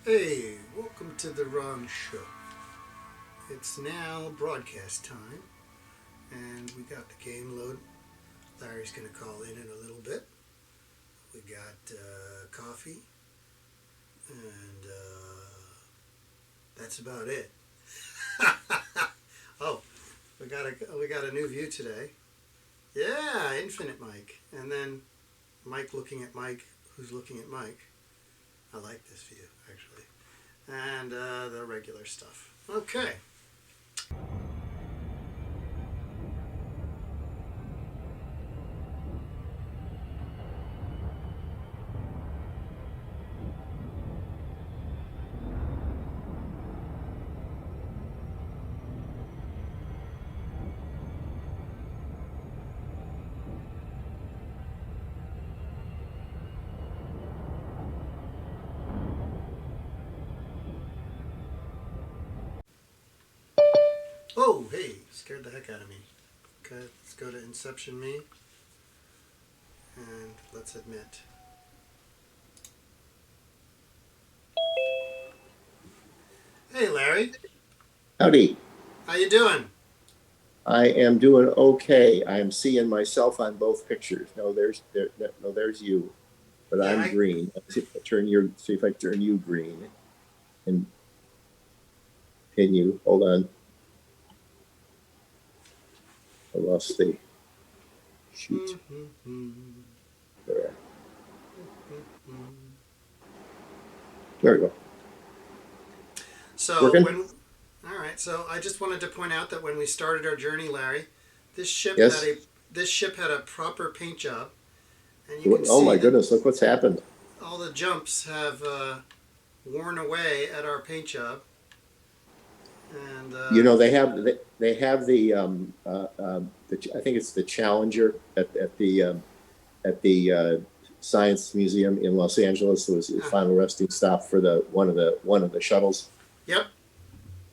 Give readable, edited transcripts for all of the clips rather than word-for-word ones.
Hey, welcome to the wrong show. It's now broadcast time, and we got the game loaded. Larry's going to call in a little bit. We got coffee, and that's about it. Oh, we got a new view today. Yeah, infinite Mike, and then Mike looking at Mike, who's looking at Mike. I like this view actually, and the regular stuff. Okay. Oh, hey, scared the heck out of me. Okay, let's go to Inception Me, and let's admit. Hey, Larry, Howdy. how you doing? I am doing okay. I am seeing myself on both pictures. No, there's you, but Yeah, I'm green. See if I turn you green and pin you. Hold on. I lost the shoot. There. There we go. So Working? when, all right. So I just wanted to point out that when we started our journey, Larry, this ship had Yes. a this ship had a proper paint job, and you can Oh see my that goodness, look what's happened. all the jumps have worn away at our paint job, and They have I think it's the Challenger at the Science Museum in Los Angeles. It was the final resting stop for the one of the shuttles, yep.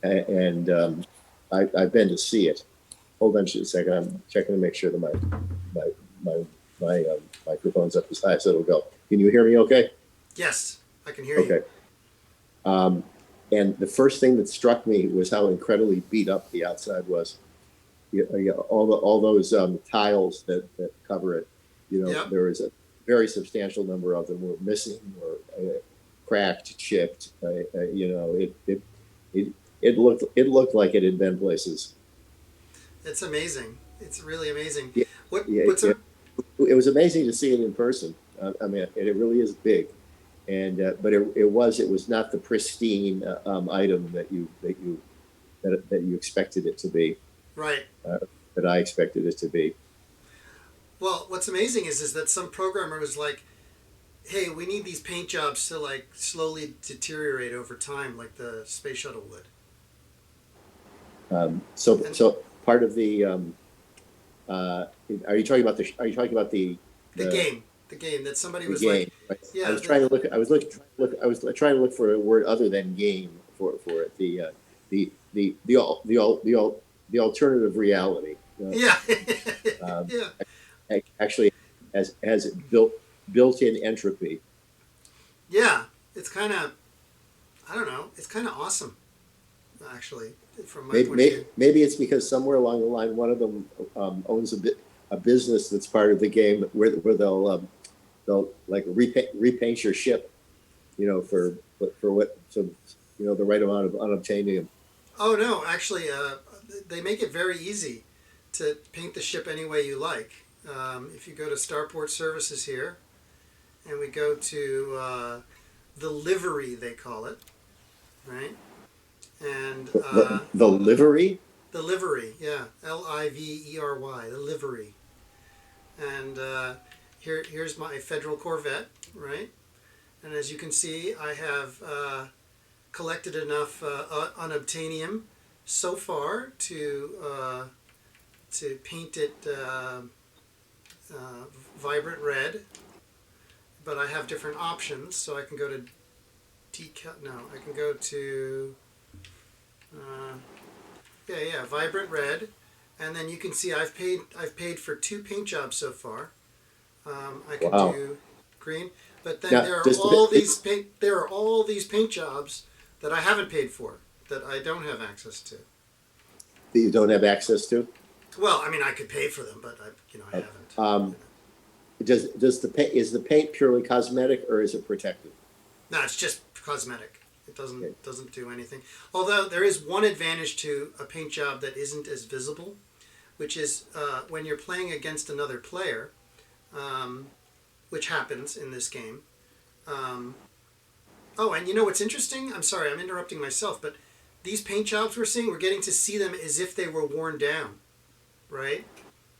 and I've been to see it. Hold on just a second. I'm checking to make sure that my my my microphone's up as high as it'll go. Can you hear me? Okay. Yes, I can hear you. Okay. Um, and the first thing that struck me was how incredibly beat up the outside was. All those tiles that cover it. Yep. There is a very substantial number of them were missing or cracked, chipped. It it looked like it had been places. It's amazing. It's really amazing. Yeah, What yeah, what's yeah. a It was amazing to see it in person. I mean, it really is big, and but it was not the pristine item that you expected it to be. right? Uh, that I expected it to be. Well, what's amazing is that some programmer was like, "Hey, we need these paint jobs to like slowly deteriorate over time, like the space shuttle would." So And so part of the uh, are you talking about the the game, the game that somebody the was like, game? Right? I "Yeah, was trying to look. I was trying to look for a word other than game for it. The alternative reality. yeah, Um, yeah, Actually, has built-in entropy. yeah." It's kind of, I don't know, it's kind of awesome, actually, from my point of view. Maybe it's because somewhere along the line, one of them owns a business that's part of the game where they'll like repaint your ship, for what so the right amount of unobtainium. Oh no, actually, they make it very easy to paint the ship any way you like. If you go to Starport Services here, and we go to the livery, they call it, right? And The livery. the livery, yeah, Livery, the livery. And here's my Federal Corvette, right? And as you can see, I have collected enough unobtainium so far to paint it vibrant red. But I have different options, so I can go to decal. No, I can go to uh, yeah, vibrant red, and then you can see I've paid for two paint jobs so far. I can Wow. do green, But then Now, there are does all the, these paint jobs that I haven't paid for, that I don't have access to. that you don't have access to? Well, I mean, I could pay for them, but I haven't. Um, does is the paint purely cosmetic or is it protective? No, it's just cosmetic. It doesn't Okay. doesn't do anything. Although there is one advantage to a paint job that isn't as visible, which is when you're playing against another player, um, which happens in this game. Um, oh, and you know what's interesting? I'm sorry, I'm interrupting myself, but these paint jobs we're seeing, we're getting to see them as if they were worn down, right?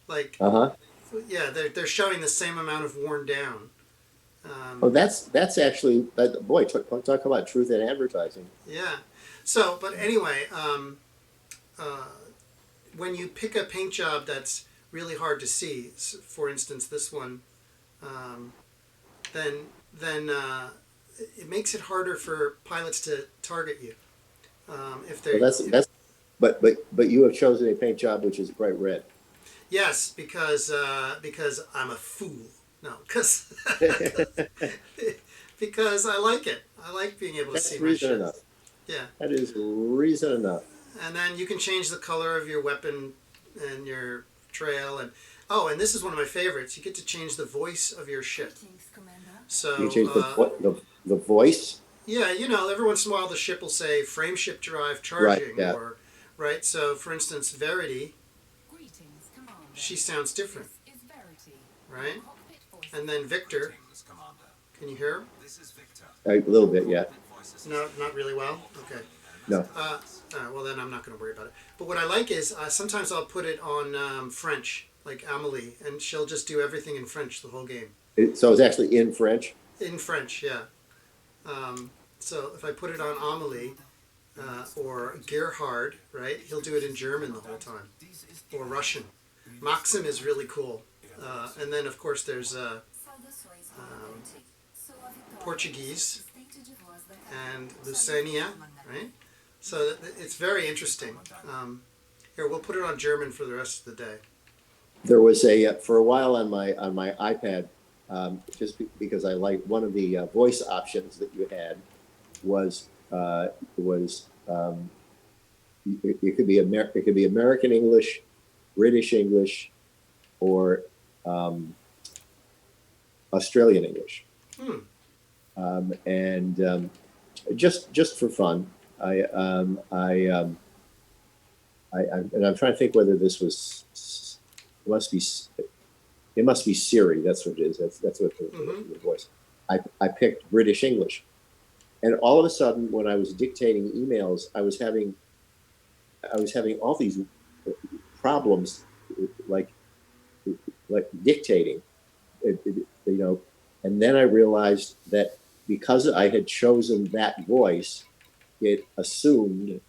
Like, Uh-huh. yeah, they're showing the same amount of worn down. Oh, that's actually boy, talk about truth in advertising. Yeah. So, but anyway, uh, when you pick a paint job that's really hard to see, for instance, this one, um, then it makes it harder for pilots to target you. If Well, they're but you have chosen a paint job which is bright red. Yes, because I'm a fool. No, because because I like it. I like being able to That's see my reason shit. enough. Yeah, That is reason enough. and then you can change the color of your weapon and your trail, and oh, and this is one of my favorites. You get to change the voice of your ship. So You change the voice. yeah, every once in a while the ship will say frame ship drive Right. charging, Yeah. or right. So for instance, Verity, she sounds different, right? And then Victor, can you hear him? A little bit. Yeah. No, not really well. Okay. No. Well, then I'm not going to worry about it. But what I like is sometimes I'll put it on French, like Amelie, and she'll just do everything in French the whole game. So it's actually in French. In French, yeah. So if I put it on Amelie or Gerhard, right, he'll do it in German the whole time, or Russian. Maxim is really cool. And then, of course, there's Portuguese and Lucania, right? So it's very interesting. Here, we'll put it on German for the rest of the day. There was a for a while on my iPad, because I liked one of the voice options that you had was it could be it could be American English, British English, or Australian English. Hmm. And just for fun, and I'm trying to think whether this was it must be Siri. That's what it is. That's what the voice. I picked British English, and all of a sudden, when I was dictating emails, I was having all these problems, like dictating, and then I realized that because I had chosen that voice, it assumed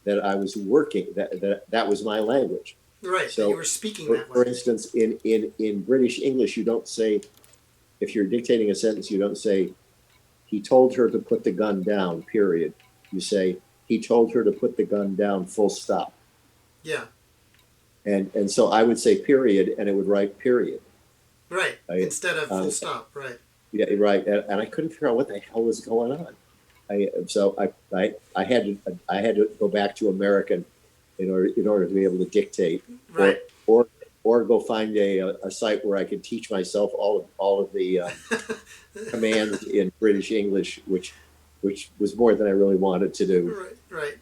that I was working, that was my language. Right, So that you were speaking that for way. instance, in British English, you don't say, if you're dictating a sentence, you don't say, he told her to put the gun down, period. You say, he told her to put the gun down, full stop. Yeah, And so I would say period, and it would write period. right, instead of full stop, right. Yeah, right. And I couldn't figure out what the hell was going on. I had to go back to American in order to be able to dictate, Right. or go find a site where I could teach myself all of the commands in British English, which was more than I really wanted to do. Right, right.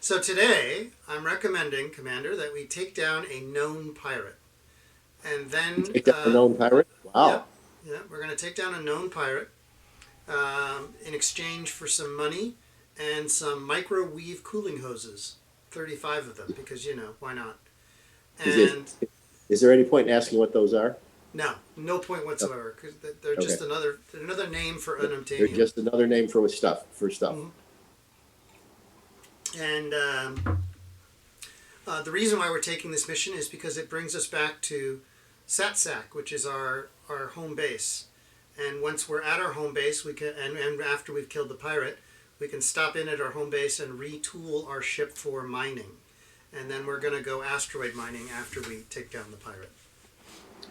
So today, I'm recommending, Commander, that we take down a known pirate. And then... Take down a known pirate? Wow. Yeah, we're going to take down a known pirate in exchange for some money and some microwave cooling hoses. 35 of them, because, why not? And Is there any point in asking what those are? no point whatsoever, because they're just another name for They're unobtainium. just another name for stuff. Mhm. And the reason why we're taking this mission is because it brings us back to Satsak, which is our home base. And once we're at our home base, we can, and after we've killed the pirate, we can stop in at our home base and retool our ship for mining. And then we're going to go asteroid mining after we take down the pirate.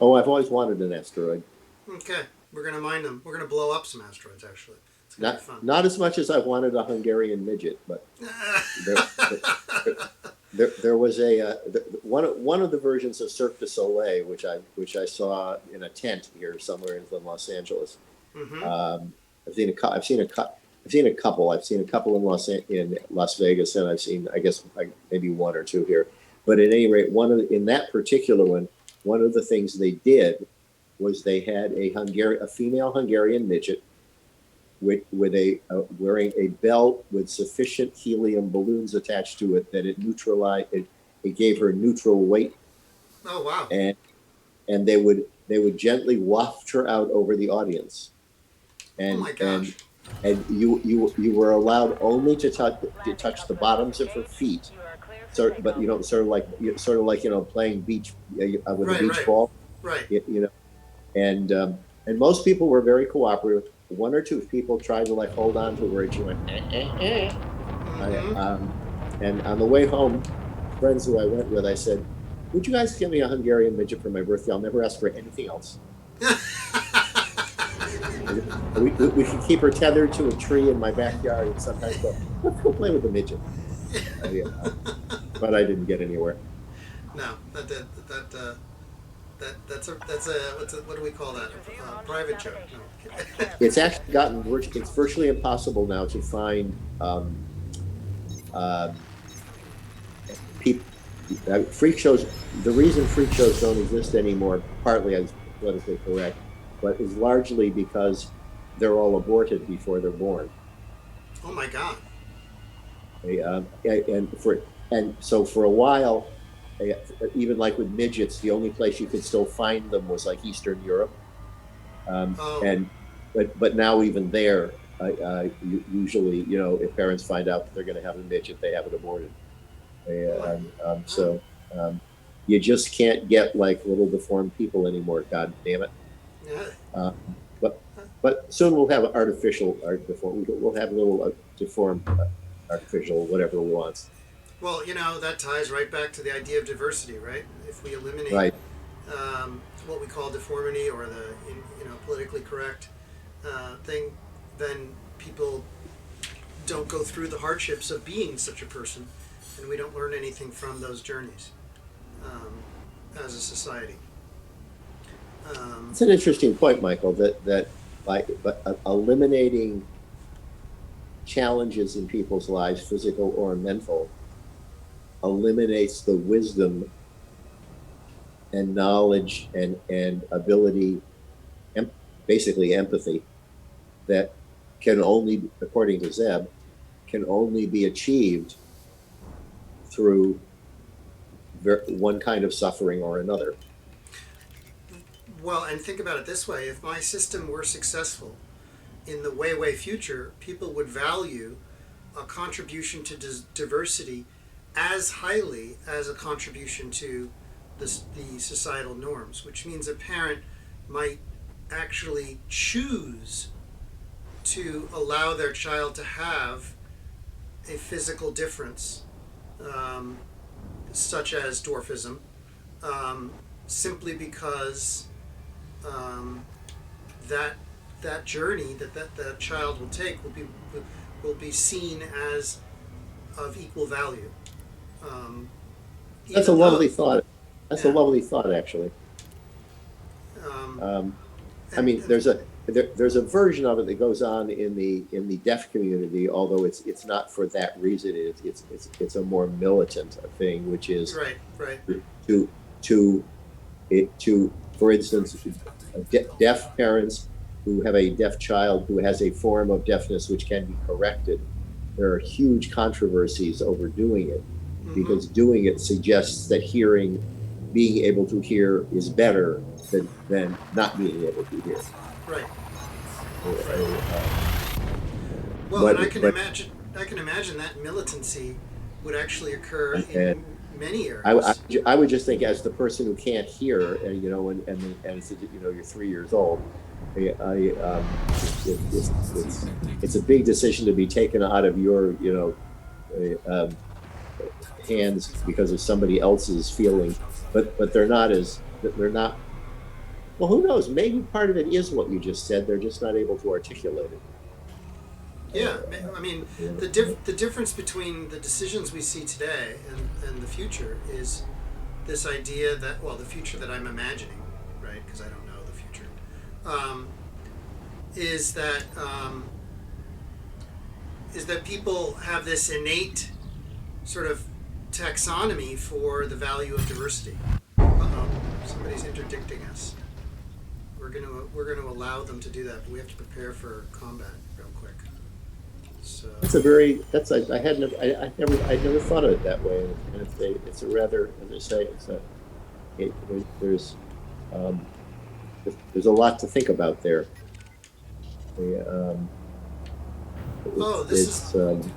Oh, I've always wanted an asteroid. Okay. We're gonna mine them. We're gonna blow up some asteroids. Actually, it's gonna be fun. Not as much as I wanted a Hungarian midget, but there, there was one of the versions of Cirque du Soleil, which I saw in a tent here somewhere in Los Angeles. Mm-hmm. I've seen a couple. I've seen a couple in Las Vegas, and I've seen, I guess, maybe one or two here. But at any rate, in that particular one of the things they did was they had a female Hungarian midget with wearing a belt with sufficient helium balloons attached to it that it neutralized it. It gave her neutral weight. Oh wow! And they would gently waft her out over the audience. And, oh my gosh! And you were allowed only to touch the bottoms of her feet. So, but sort of like playing beach with a beach ball. Right. And most people were very cooperative. One or two people tried to hold on to her, and she went. Mm-hmm. And on the way home, friends who I went with, I said, "Would you guys give me a Hungarian midget for my birthday? I'll never ask for anything else." we could keep her tethered to a tree in my backyard, and sometimes go, "Let's go play with the midget." But I didn't get anywhere. No, that's what do we call that? Private joke. No. It's actually it's virtually impossible now to find freak shows. The reason freak shows don't exist anymore, partly as politically correct, but is largely because they're all aborted before they're born. Oh my God! And so for a while, even like with midgets, the only place you could still find them was like Eastern Europe. But now even there, usually, if parents find out that they're going to have a midget, they have it aborted. So you just can't get little deformed people anymore. God damn it. Yeah. But soon we'll have artificial deformed. We'll have little deformed artificial whatever we want. Well, that ties right back to the idea of diversity, right? If we eliminate what we call deformity or the politically correct thing, then people don't go through the hardships of being such a person, and we don't learn anything from those journeys as a society. It's an interesting point, Michael, that eliminating challenges in people's lives, physical or mental, eliminates the wisdom and knowledge and ability, basically empathy, that can only, according to Zeb, can only be achieved through one kind of suffering or another. Well, and think about it this way: if my system were successful in the way future, people would value a contribution to diversity as highly as a contribution to the societal norms, which means a parent might actually choose to allow their child to have a physical difference, such as dwarfism, simply because that journey that child will take will be seen as of equal value. That's a lovely thought. That's a lovely thought, actually. There's a version of it that goes on in the deaf community, although it's not for that reason. It's a more militant thing, which is right. to for instance, deaf parents who have a deaf child who has a form of deafness which can be corrected. There are huge controversies over doing it, because doing it suggests that being able to hear is better than not being able to hear. Right. Well, and I can imagine that militancy would actually occur in many areas. I would just think, as the person who can't hear, and you're 3 years old, it's a big decision to be taken out of your hands because of somebody else's feeling, but they're not Well, who knows? Maybe part of it is what you just said. They're just not able to articulate it. Yeah, I mean, the difference between the decisions we see today and the future is this idea that, well, the future that I'm imagining, right? Because I don't know the future, um, is that people have this innate sort of taxonomy for the value of diversity. Uh-oh, somebody's interdicting us. We're gonna allow them to do that, but we have to prepare for combat real quick. So That's a very that's I hadn't I never thought of it that way. And it's a rather, as I say, it, there's um, there's a lot to think about there. The, oh, this is it's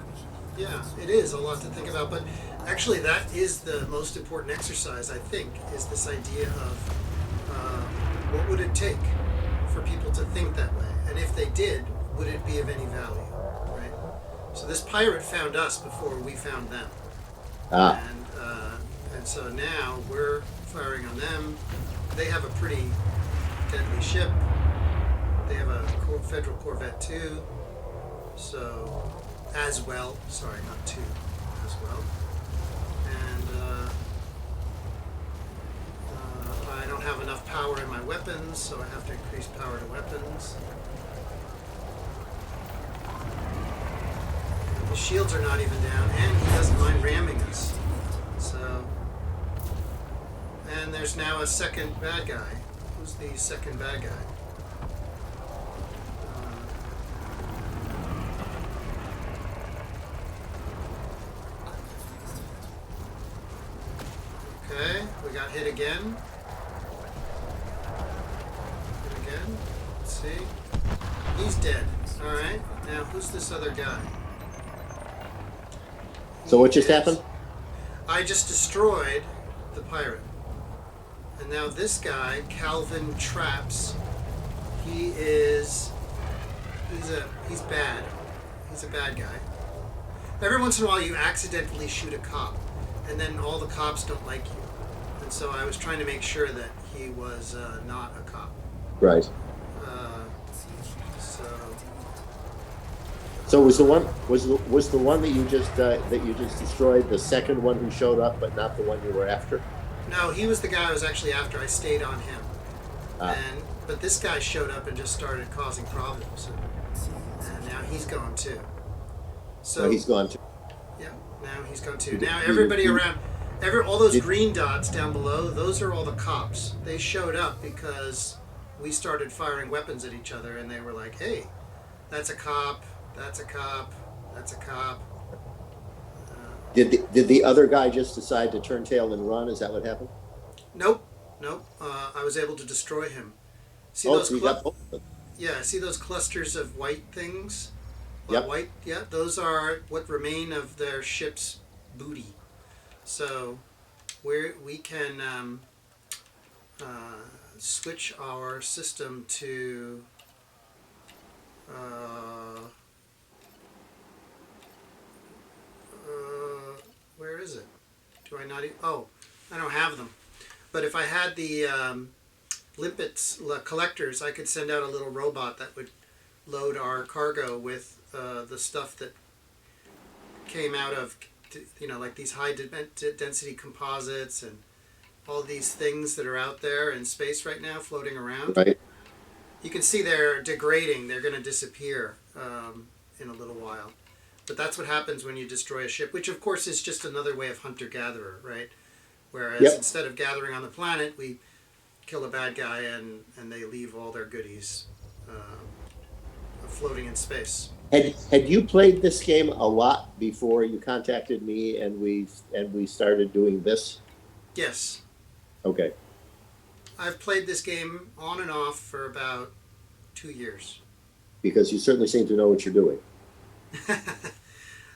yeah, it is a lot to think about, but actually that is the most important exercise, I think, is this idea of what would it take for people to think that way, and if they did, would it be of any value, right? So this pirate found us before we found them, ah and so now we're firing on them. They have a pretty deadly ship. They have a Federal Corvette too. So, as well. Sorry, not two. As well. And I don't have enough power in my weapons, so I have to increase power to weapons. And the shields are not even down, and he doesn't mind ramming us. So, and there's now a second bad guy. Who's the second bad guy? Okay, we got hit again. Hit again. Let's see. He's dead. Alright, now who's this other guy? so what just happened? I just destroyed the pirate. And now this guy, Calvin Traps, he's bad. He's a bad guy. Every once in a while you accidentally shoot a cop, and then all the cops don't like you. And so I was trying to make sure that he was not a cop. Right. Uh, so So was the one that you just destroyed the second one who showed up, but not the one you were after? no, he was the guy I was actually after. I stayed on him, Ah, but this guy showed up and just started causing problems, and now he's gone too. So no, he's gone too. yeah, now he's gone too. Did- Now did- everybody did- around, all those did- green dots down below, those are all the cops. They showed up because we started firing weapons at each other, and they were like, "Hey, that's a cop. That's a cop. That's a cop." Did the other guy just decide to turn tail and run? Is that what happened? Nope, nope. I was able to destroy him. See Oh, those? so you got both of them. Yeah, see those clusters of white things? Yep. White. Yeah, those are what remain of their ship's booty. So, we can switch our system to where is it? Do I not? Oh, I don't have them. But if I had the limpets collectors, I could send out a little robot that would load our cargo with the stuff that came out of, like these high density composites and all these things that are out there in space right now floating around. Right. You can see they're degrading. They're going to disappear in a little while. But that's what happens when you destroy a ship, which of course is just another way of hunter-gatherer, right? Whereas Yep. instead of gathering on the planet, we kill a bad guy and they leave all their goodies floating in space. Had you played this game a lot before you contacted me and we started doing this? Yes. Okay. I've played this game on and off for about 2 years. Because you certainly seem to know what you're doing.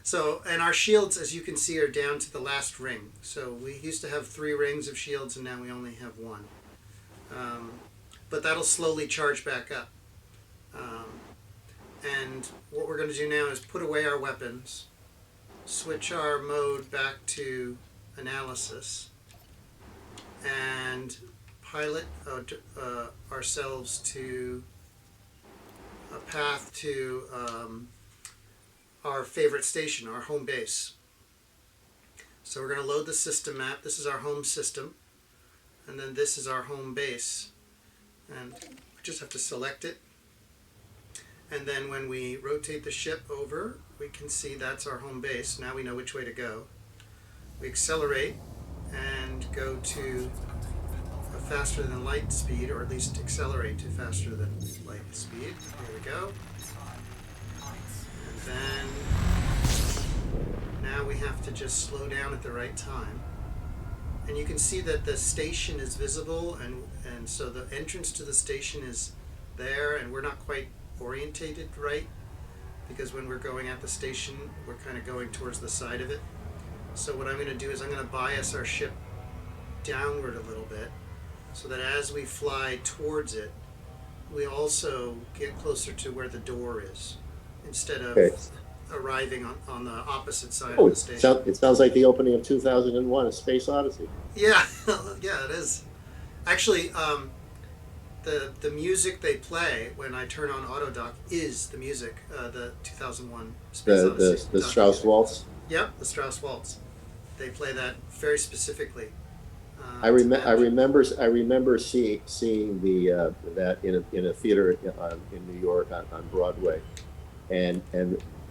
So, and our shields, as you can see, are down to the last ring. So we used to have 3 rings of shields, and now we only have 1. But that'll slowly charge back up. And what we're going to do now is put away our weapons, switch our mode back to analysis, and pilot ourselves to a path to our favorite station, our home base. So we're going to load the system map. This is our home system, and then this is our home base. And we just have to select it. And then when we rotate the ship over, we can see that's our home base. Now we know which way to go. We accelerate and go to a faster than light speed, or at least accelerate to faster than light speed. Here we go. And then now we have to just slow down at the right time. And you can see that the station is visible, and so the entrance to the station is there, and we're not quite orientated right, because when we're going at the station, we're kind of going towards the side of it. So what I'm going to do is I'm going to bias our ship downward a little bit, so that as we fly towards it, we also get closer to where the door is, instead of arriving on the opposite side of the station. It sounds like the opening of 2001: A Space Odyssey. Yeah, yeah, it is. Actually, the music they play when I turn on Autodoc is the music, the 2001 Space Odyssey. The Strauss Waltz. Yep, the Strauss Waltz. They play that very specifically. I remember seeing the that in a theater in New York on Broadway, and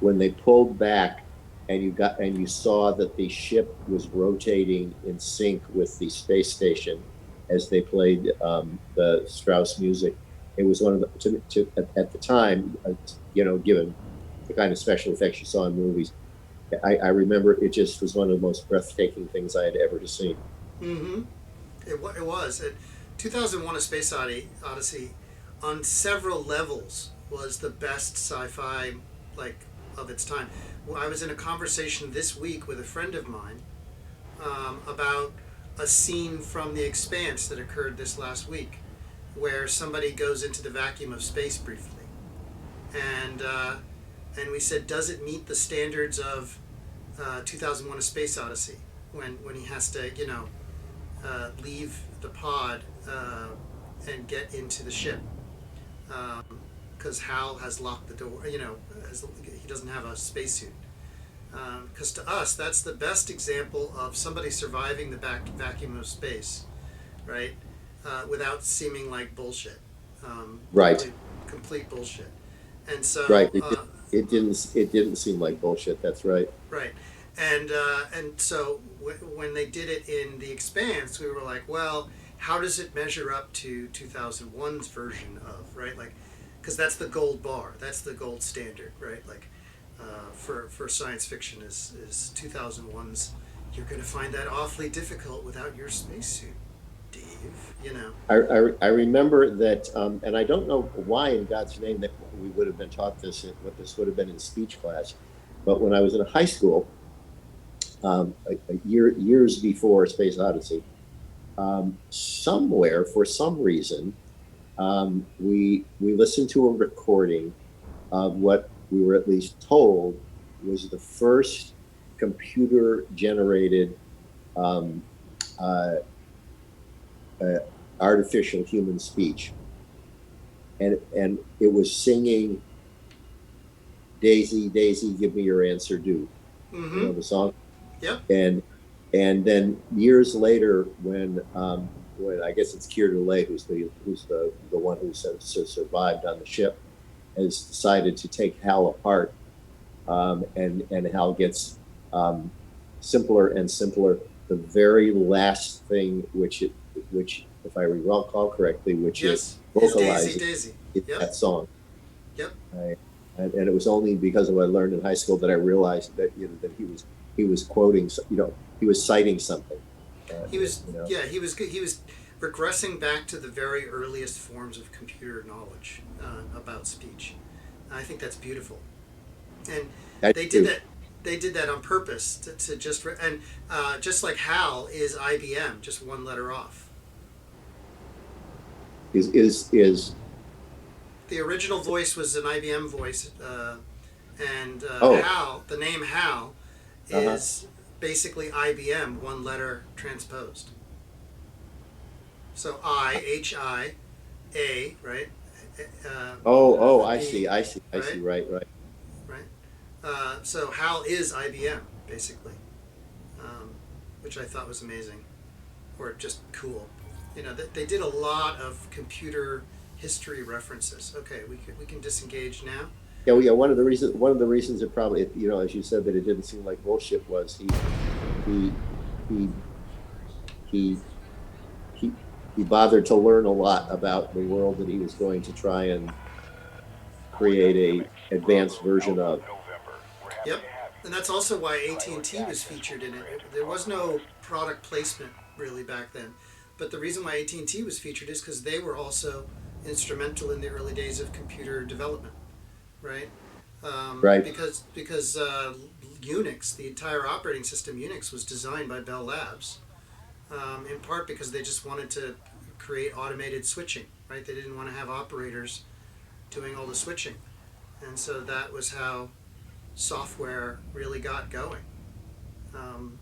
when they pulled back, and you saw that the ship was rotating in sync with the space station as they played the Strauss music. It was one of the at the time, given the kind of special effects you saw in movies, I remember it just was one of the most breathtaking things I had ever seen. Mm-hmm. It was. 2001: A Space Odyssey, on several levels, was the best sci-fi of its time. Well, I was in a conversation this week with a friend of mine about a scene from The Expanse that occurred this last week, where somebody goes into the vacuum of space briefly, and we said, does it meet the standards of 2001: A Space Odyssey when he has to leave the pod and get into the ship, because Hal has locked the door. He doesn't have a spacesuit. Because to us, that's the best example of somebody surviving the vacuum of space, right? Without seeming like bullshit. Right. Complete bullshit. And so. Right. It didn't seem like bullshit. That's right. Right. And so when they did it in The Expanse, we were like, well, how does it measure up to 2001's version of, right? Because that's the gold bar. That's the gold standard, right? For science fiction is 2001's. You're going to find that awfully difficult without your spacesuit, Dave. I remember that, and I don't know why in God's name that we would have been taught this, what this would have been in speech class, but when I was in high school, years before Space Odyssey, somewhere for some reason, we listened to a recording of what we were at least told was the first computer-generated artificial human speech, and it was singing "Daisy, Daisy, give me your answer, do." Mm-hmm. You know the song. Yep. And then years later, when I guess it's Keir Dullea, who's the one who survived on the ship, has decided to take Hal apart, and Hal gets simpler and simpler. The very last thing, which if I recall correctly, which yes, is vocalized, Daisy. is Yep. that song. Yep. And it was only because of what I learned in high school that I realized that that he was quoting, he was citing something. He was he was regressing back to the very earliest forms of computer knowledge about speech. I think that's beautiful, and they did that on purpose to just just like Hal is IBM, just one letter off. Is the original voice was an IBM voice, and Hal, the name Hal, is basically IBM, one letter transposed. So HIA, right? I B, see, I right? see. Right, right. Right. So HAL is IBM basically, um, which I thought was amazing, or just cool. They did a lot of computer history references. Okay, we can disengage now. Yeah, well, yeah. One of the reasons it probably, as you said, that it didn't seem like bullshit was he he he he he bothered to learn a lot about the world that he was going to try and create a advanced version of. Yep, and that's also why AT&T was featured in it. There was no product placement really back then, but the reason why AT&T was featured is because they were also instrumental in the early days of computer development, right? Right. Because Unix, the entire operating system Unix, was designed by Bell Labs, in part because they just wanted to create automated switching, right? They didn't want to have operators doing all the switching, and so that was how software really got going. Um,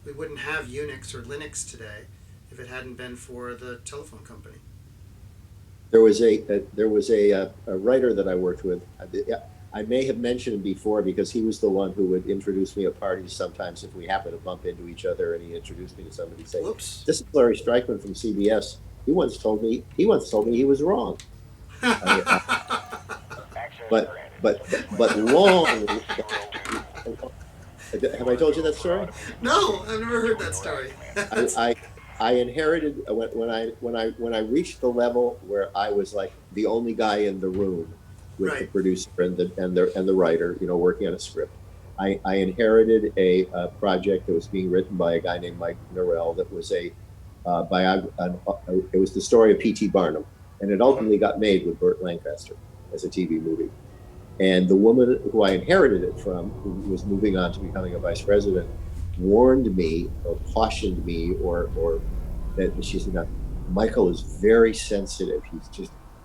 we wouldn't have Unix or Linux today if it hadn't been for the telephone company. There was a writer that I worked with. I may have mentioned him before because he was the one who would introduce me at parties sometimes if we happen to bump into each other, and he introduced me to somebody. Say, Whoops. "This is Larry Streichman from CBS." He once told me he was wrong. I, but long. Have I told you that story? No, I've never heard that story. I, I I inherited when I reached the level where I was like the only guy in the room with the Right. producer and the writer, working on a script. I inherited a project that was being written by a guy named Mike Norell that was it was the story of P.T. Barnum, and it Mm-hmm. ultimately got made with Burt Lancaster as a TV movie. And the woman who I inherited it from, who was moving on to becoming a vice president, warned me or cautioned me or that she said, Michael is very sensitive.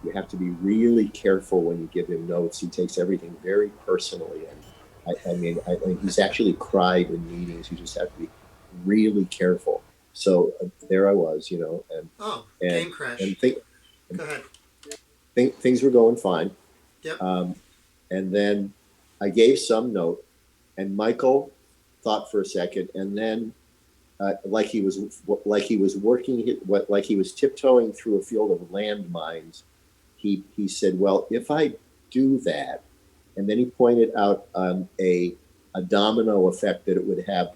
You have to be really careful when you give him notes. He takes everything very personally. And I mean, he's actually cried in meetings. You just have to be really careful. So there I was, Oh, and, game crash. and think, Go ahead. things were going fine. Yep. And then I gave some note, and Michael thought for a second, and then like he was tiptoeing through a field of landmines, he said, "Well, if I do that," and then he pointed out a domino effect that it would have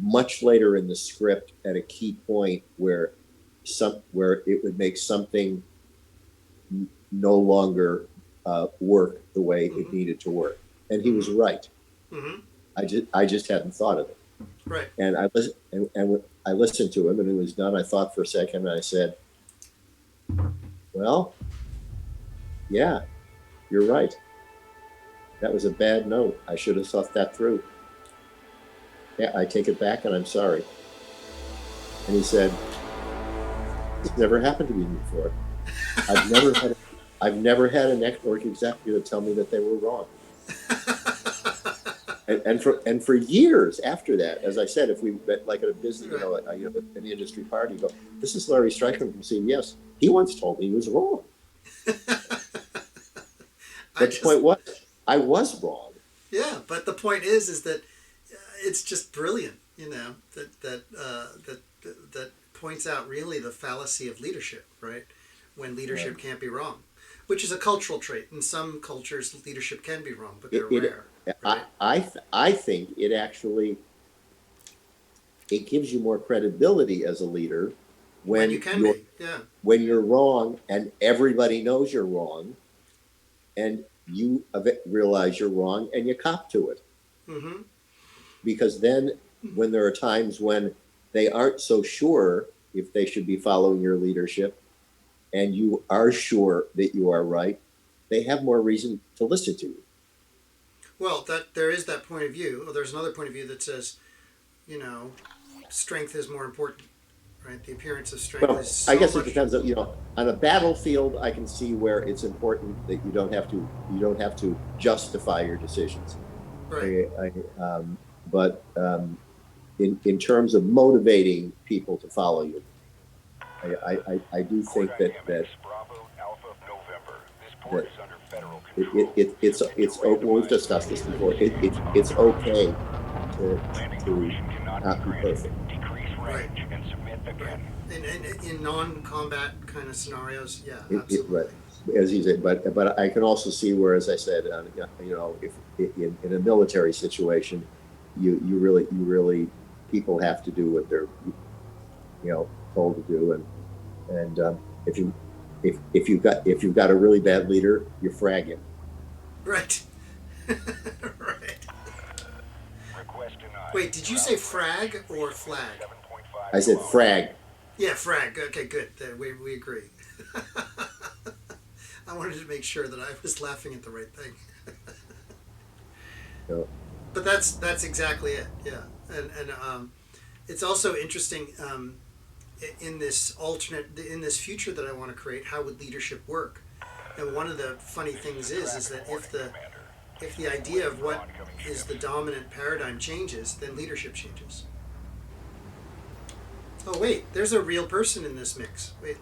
much later in the script at a key point where it would make something no longer work the way it needed to work. And he was right. Mm-hmm. I just hadn't thought of it. Right. And I listened to him, and when it was done, I thought for a second, and I said, "Well, yeah, you're right. That was a bad note. I should have thought that through. Yeah, I take it back, and I'm sorry." And he said, "It's never happened to me before. I've never had a network executive tell me that they were wrong." And for years after that, as I said, if we met like at a business, an industry party, go, "This is Larry Streichman from CBS. He once told me he was wrong." But the point was, I was wrong. Yeah, but the point is that it's just brilliant, that points out really the fallacy of leadership, right? When leadership can't be wrong, which is a cultural trait. In some cultures, leadership can be wrong, but they're rare. Right? I think it actually gives you more credibility as a leader when you can be, yeah. When you're wrong and everybody knows you're wrong, and you realize you're wrong and you cop to it. Mm-hmm. Because then when there are times when they aren't so sure if they should be following your leadership, and you are sure that you are right, they have more reason to listen to you. Well, there is that point of view. Or there's another point of view that says, strength is more important, right? The appearance of strength is so I guess much... it depends. On a battlefield, I can see where it's important that you don't have to justify your decisions. Right. But in terms of motivating people to follow you, I do think that Bravo Alpha November. This port that is under federal control. well, we've discussed this before. It's okay to Landing to permission cannot be not be granted. perfect. Decrease Right. range and submit Right. again. And in non-combat kind of scenarios, yeah, Right, absolutely. as you said, but I can also see where, as I said, you know, if in a military situation, you really people have to do what they're told to do, and if you if you've got a really bad leader, you frag him. Right. Right. Request denied. Wait, did you say frag or flag? 7.5 I said kilometers. frag. Yeah, frag. Okay, good. We agree. I wanted to make sure that I was laughing at the right thing. So, But that's exactly it. Yeah, and it's also interesting in this future that I want to create. How would leadership work? And one of the funny things is that if the idea of what is the dominant paradigm changes, then leadership changes. Oh wait, there's a real person in this mix. Wait,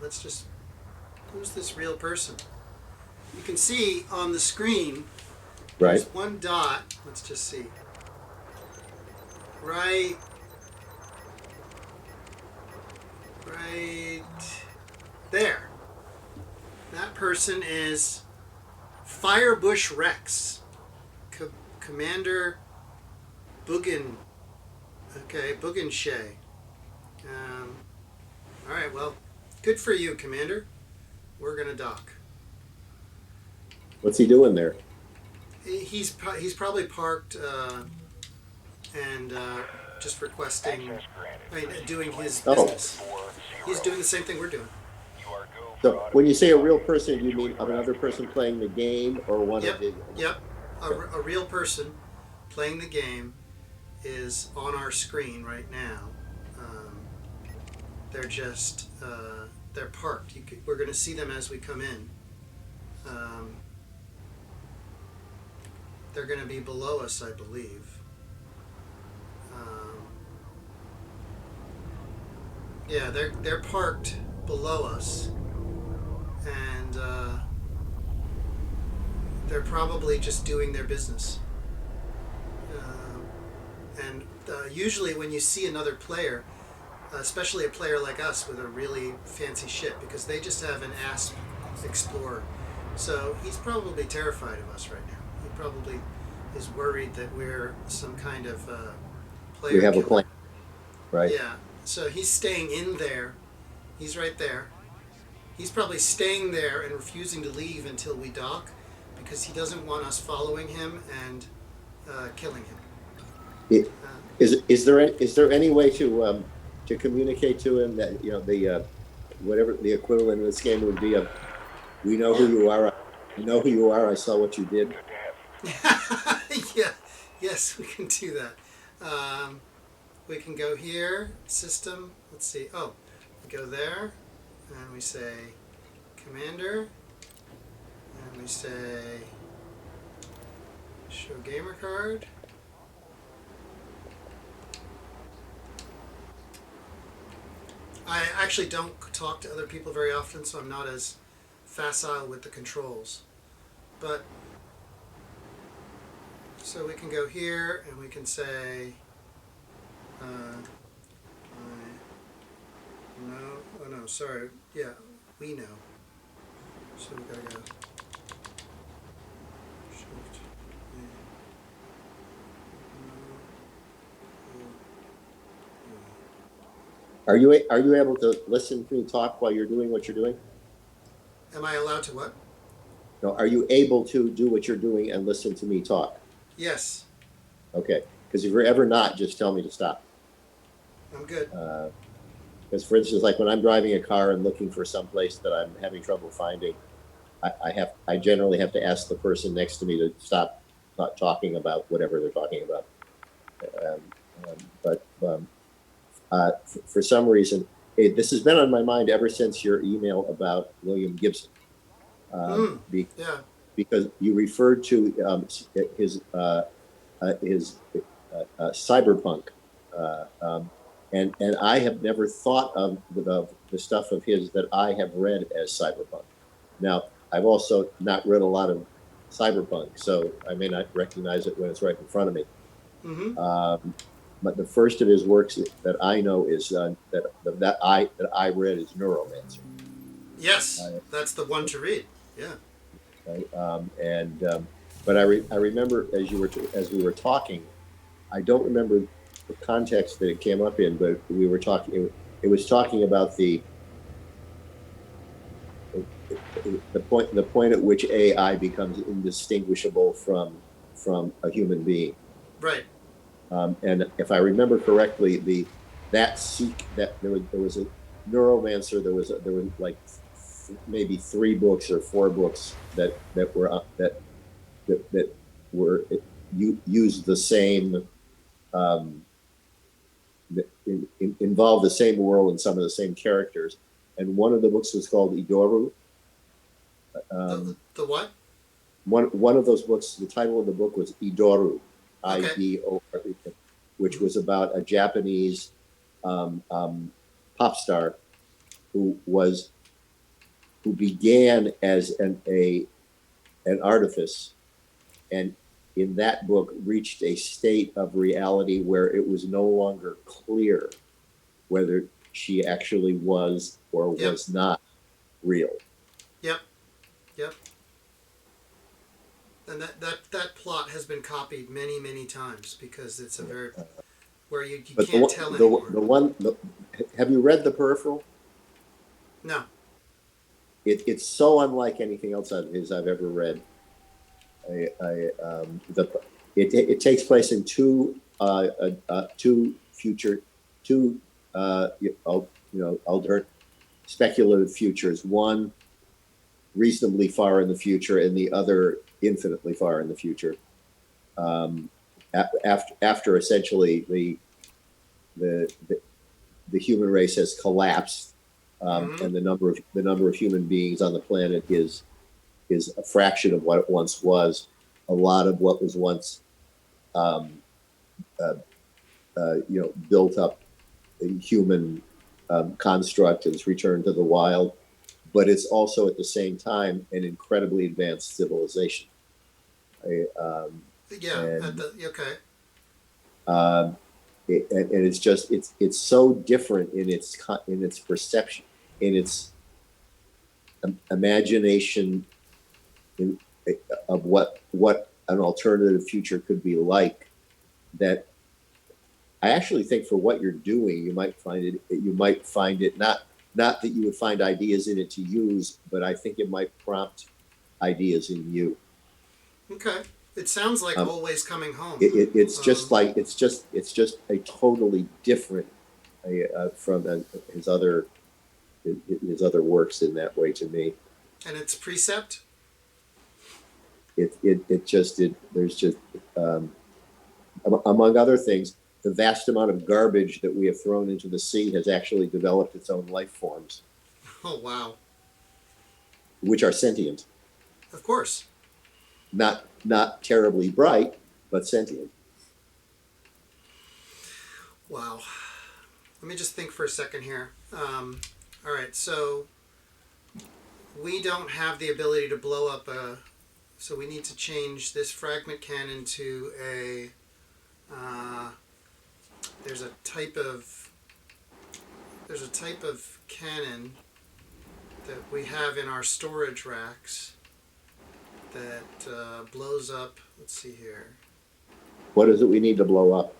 who's this real person? You can see on the screen there's right. one dot. Let's just see. Right there. That person is Firebush Rex, Commander Bugin. Okay, Buginshay. All right, well, good for you, Commander. We're gonna dock. What's he doing there? He's probably parked and just requesting. Access granted. I mean, doing his Oh. business. He's doing the same thing we're doing. You are go for So when you say a real person, do you mean another person playing the game or one Yep. of the? Yep. A real person playing the game is on our screen right now. They're just they're parked. We're going to see them as we come in. They're going to be below us, I believe. Yeah, they're parked below us, and they're probably just doing their business. And usually, when you see another player, especially a player like us with a really fancy ship, because they just have an Asp Explorer, so he's probably terrified of us right now. He probably is worried that we're some kind of player. We have a killer. plan, right? Yeah, so he's staying in there. He's right there. He's probably staying there and refusing to leave until we dock, because he doesn't want us following him and killing him. It, is there any way to communicate to him that the whatever the equivalent of this game would be of we know who you are, I know who you are, I saw what you did. good to have you. Yeah. Yes, we can do that. We can go here, system. Let's see. Oh, we go there, and we say Commander, and we say Show Gamer Card. I actually don't talk to other people very often, so I'm not as facile with the controls. But so we can go here and we can say, no, oh no, sorry, yeah, we know. So we gotta go. Shift, Are you able to listen to me talk while you're doing what you're doing? Am I allowed to what? No, are you able to do what you're doing and listen to me talk? Yes, Okay, because if you're ever not, just tell me to stop. I'm good. Because, for instance, like when I'm driving a car and looking for some place that I'm having trouble finding, I generally have to ask the person next to me to stop not talking about whatever they're talking about. But for some reason, this has been on my mind ever since your email about William Gibson. Yeah, Because you referred to his cyberpunk and I have never thought of the stuff of his that I have read as cyberpunk. Now, I've also not read a lot of cyberpunk, so I may not recognize it when it's right in front of me. Mm-hmm. But the first of his works that I know is that I read is Neuromancer. Yes, Uh, that's the one to read. Yeah. right? But I remember as we were talking, I don't remember the context that it came up in, but we were talking. It was talking about the point at which AI becomes indistinguishable from a human being. Right. And if I remember correctly, that there was a Neuromancer. There was like maybe 3 books or 4 books that were used the same um, involved the same world and some of the same characters. And one of the books was called Idoru. The what? One of those books, the title of the book was Idoru, Okay. Idoru, which was about a Japanese pop star who began as an artifice, and in that book reached a state of reality where it was no longer clear whether she actually was or Yep. was not real. Yep. Yep. And that plot has been copied many, many times because it's a very where you But can't tell anymore. have you read The Peripheral? No. It's so unlike anything else I've ever read. It takes place in two future, two alternate speculative futures. One reasonably far in the future, and the other infinitely far in the future. After essentially the human race has collapsed, and the number of human beings on the planet is a fraction of what it once was. A lot of what was once built up human construct is returned to the wild, but it's also at the same time an incredibly advanced civilization. Yeah. And Okay. and it's so different in its perception, in its imagination of what an alternative future could be like, that I actually think for what you're doing, you might find it not that you would find ideas in it to use, but I think it might prompt ideas in you. Okay. It sounds like Um, Always Coming Home. it's just like it's just a totally different from his other works in that way to me. And it's Precept. There's just among other things, the vast amount of garbage that we have thrown into the sea has actually developed its own life forms, Oh wow. which are sentient, Of course. not terribly bright, but sentient. Wow. Let me just think for a second here. All right. So we don't have the ability to blow up a. So we need to change this fragment cannon to a. There's a type of cannon that we have in our storage racks that blows up. Let's see here. What is it we need to blow up?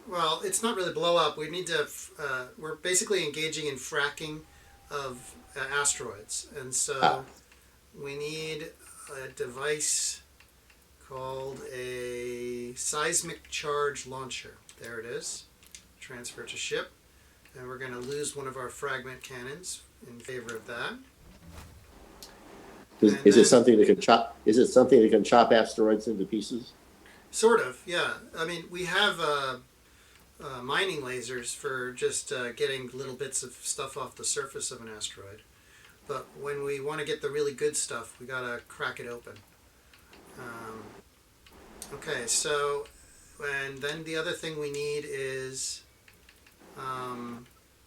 Well, it's not really blow up. We need to. We're basically engaging in fracking of asteroids, and so we need a device called a seismic charge launcher. There it is. Transfer to ship, and we're going to lose one of our fragment cannons in favor of that. Is it something that can chop? Is it something that can chop asteroids into pieces? Sort of, yeah. I mean, we have mining lasers for just getting little bits of stuff off the surface of an asteroid. But when we want to get the really good stuff, we gotta crack it open. Okay, so, and then the other thing we need is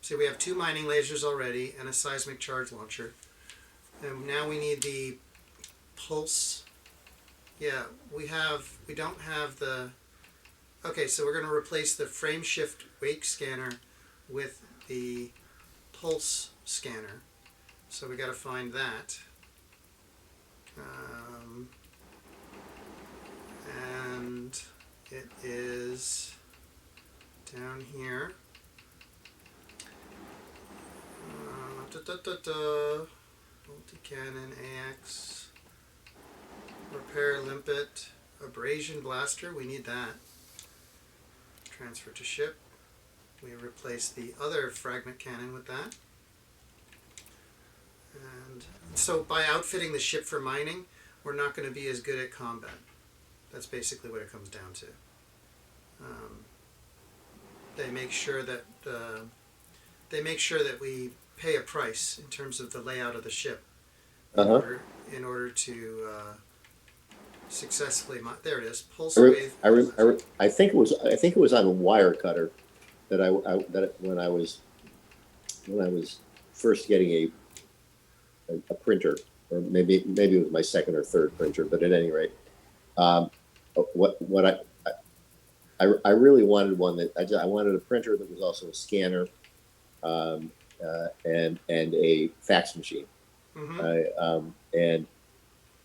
See, we have 2 mining lasers already and a seismic charge launcher. And now we need the pulse. Yeah, we don't have the, okay, so we're going to replace the frame shift wake scanner with the pulse scanner. So we got to find that. And it is down here. Multi-cannon AX. Repair limpet. Abrasion blaster. We need that. Transfer to ship. We replace the other fragment cannon with that. And so by outfitting the ship for mining, we're not going to be as good at combat. That's basically what it comes down to. They make sure that we pay a price in terms of the layout of the ship in order to successfully there it is, pulse wave. I think it was on a wire cutter that when I was first getting a printer, or maybe it was my second or third printer, but at any rate, what I really wanted one that I wanted a printer that was also a scanner, and a fax machine. Mm-hmm. And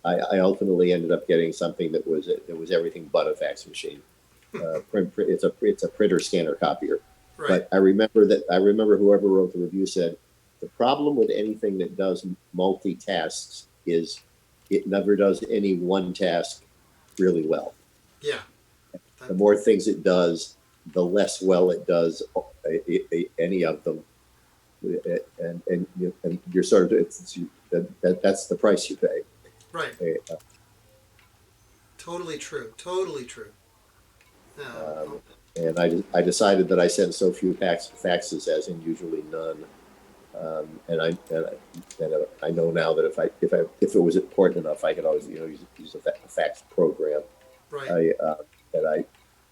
I ultimately ended up getting something that was everything but a fax machine. It's a printer scanner copier. Right. But I remember whoever wrote the review said the problem with anything that does multitasks is it never does any one task really well. Yeah. The more things it does, the less well it does any of them, and you're sort of that's the price you pay. Right. Totally true. Totally true. And I decided that I sent so few faxes, as in usually none. And I know now that if it was important enough, I could always use a fax program. Right.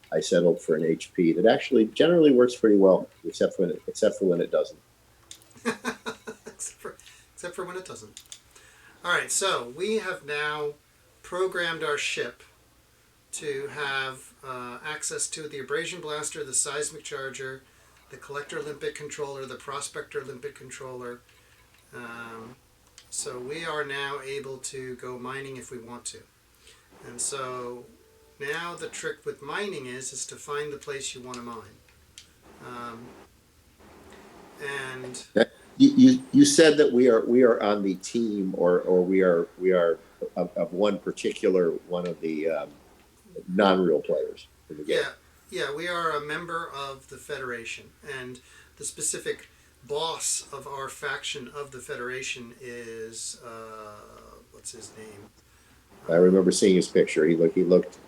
I settled for an HP that actually generally works pretty well, except for when it doesn't. except for when it doesn't. All right, so we have now programmed our ship to have access to the abrasion blaster, the seismic charger, the collector limpet controller, the prospector limpet controller. So we are now able to go mining if we want to. And so now the trick with mining is to find the place you want to mine. And you said that we are on the team, or we are of one particular one of the non-real players in the game. Yeah, we are a member of the Federation, and the specific boss of our faction of the Federation is what's his name? I remember seeing his picture. He looked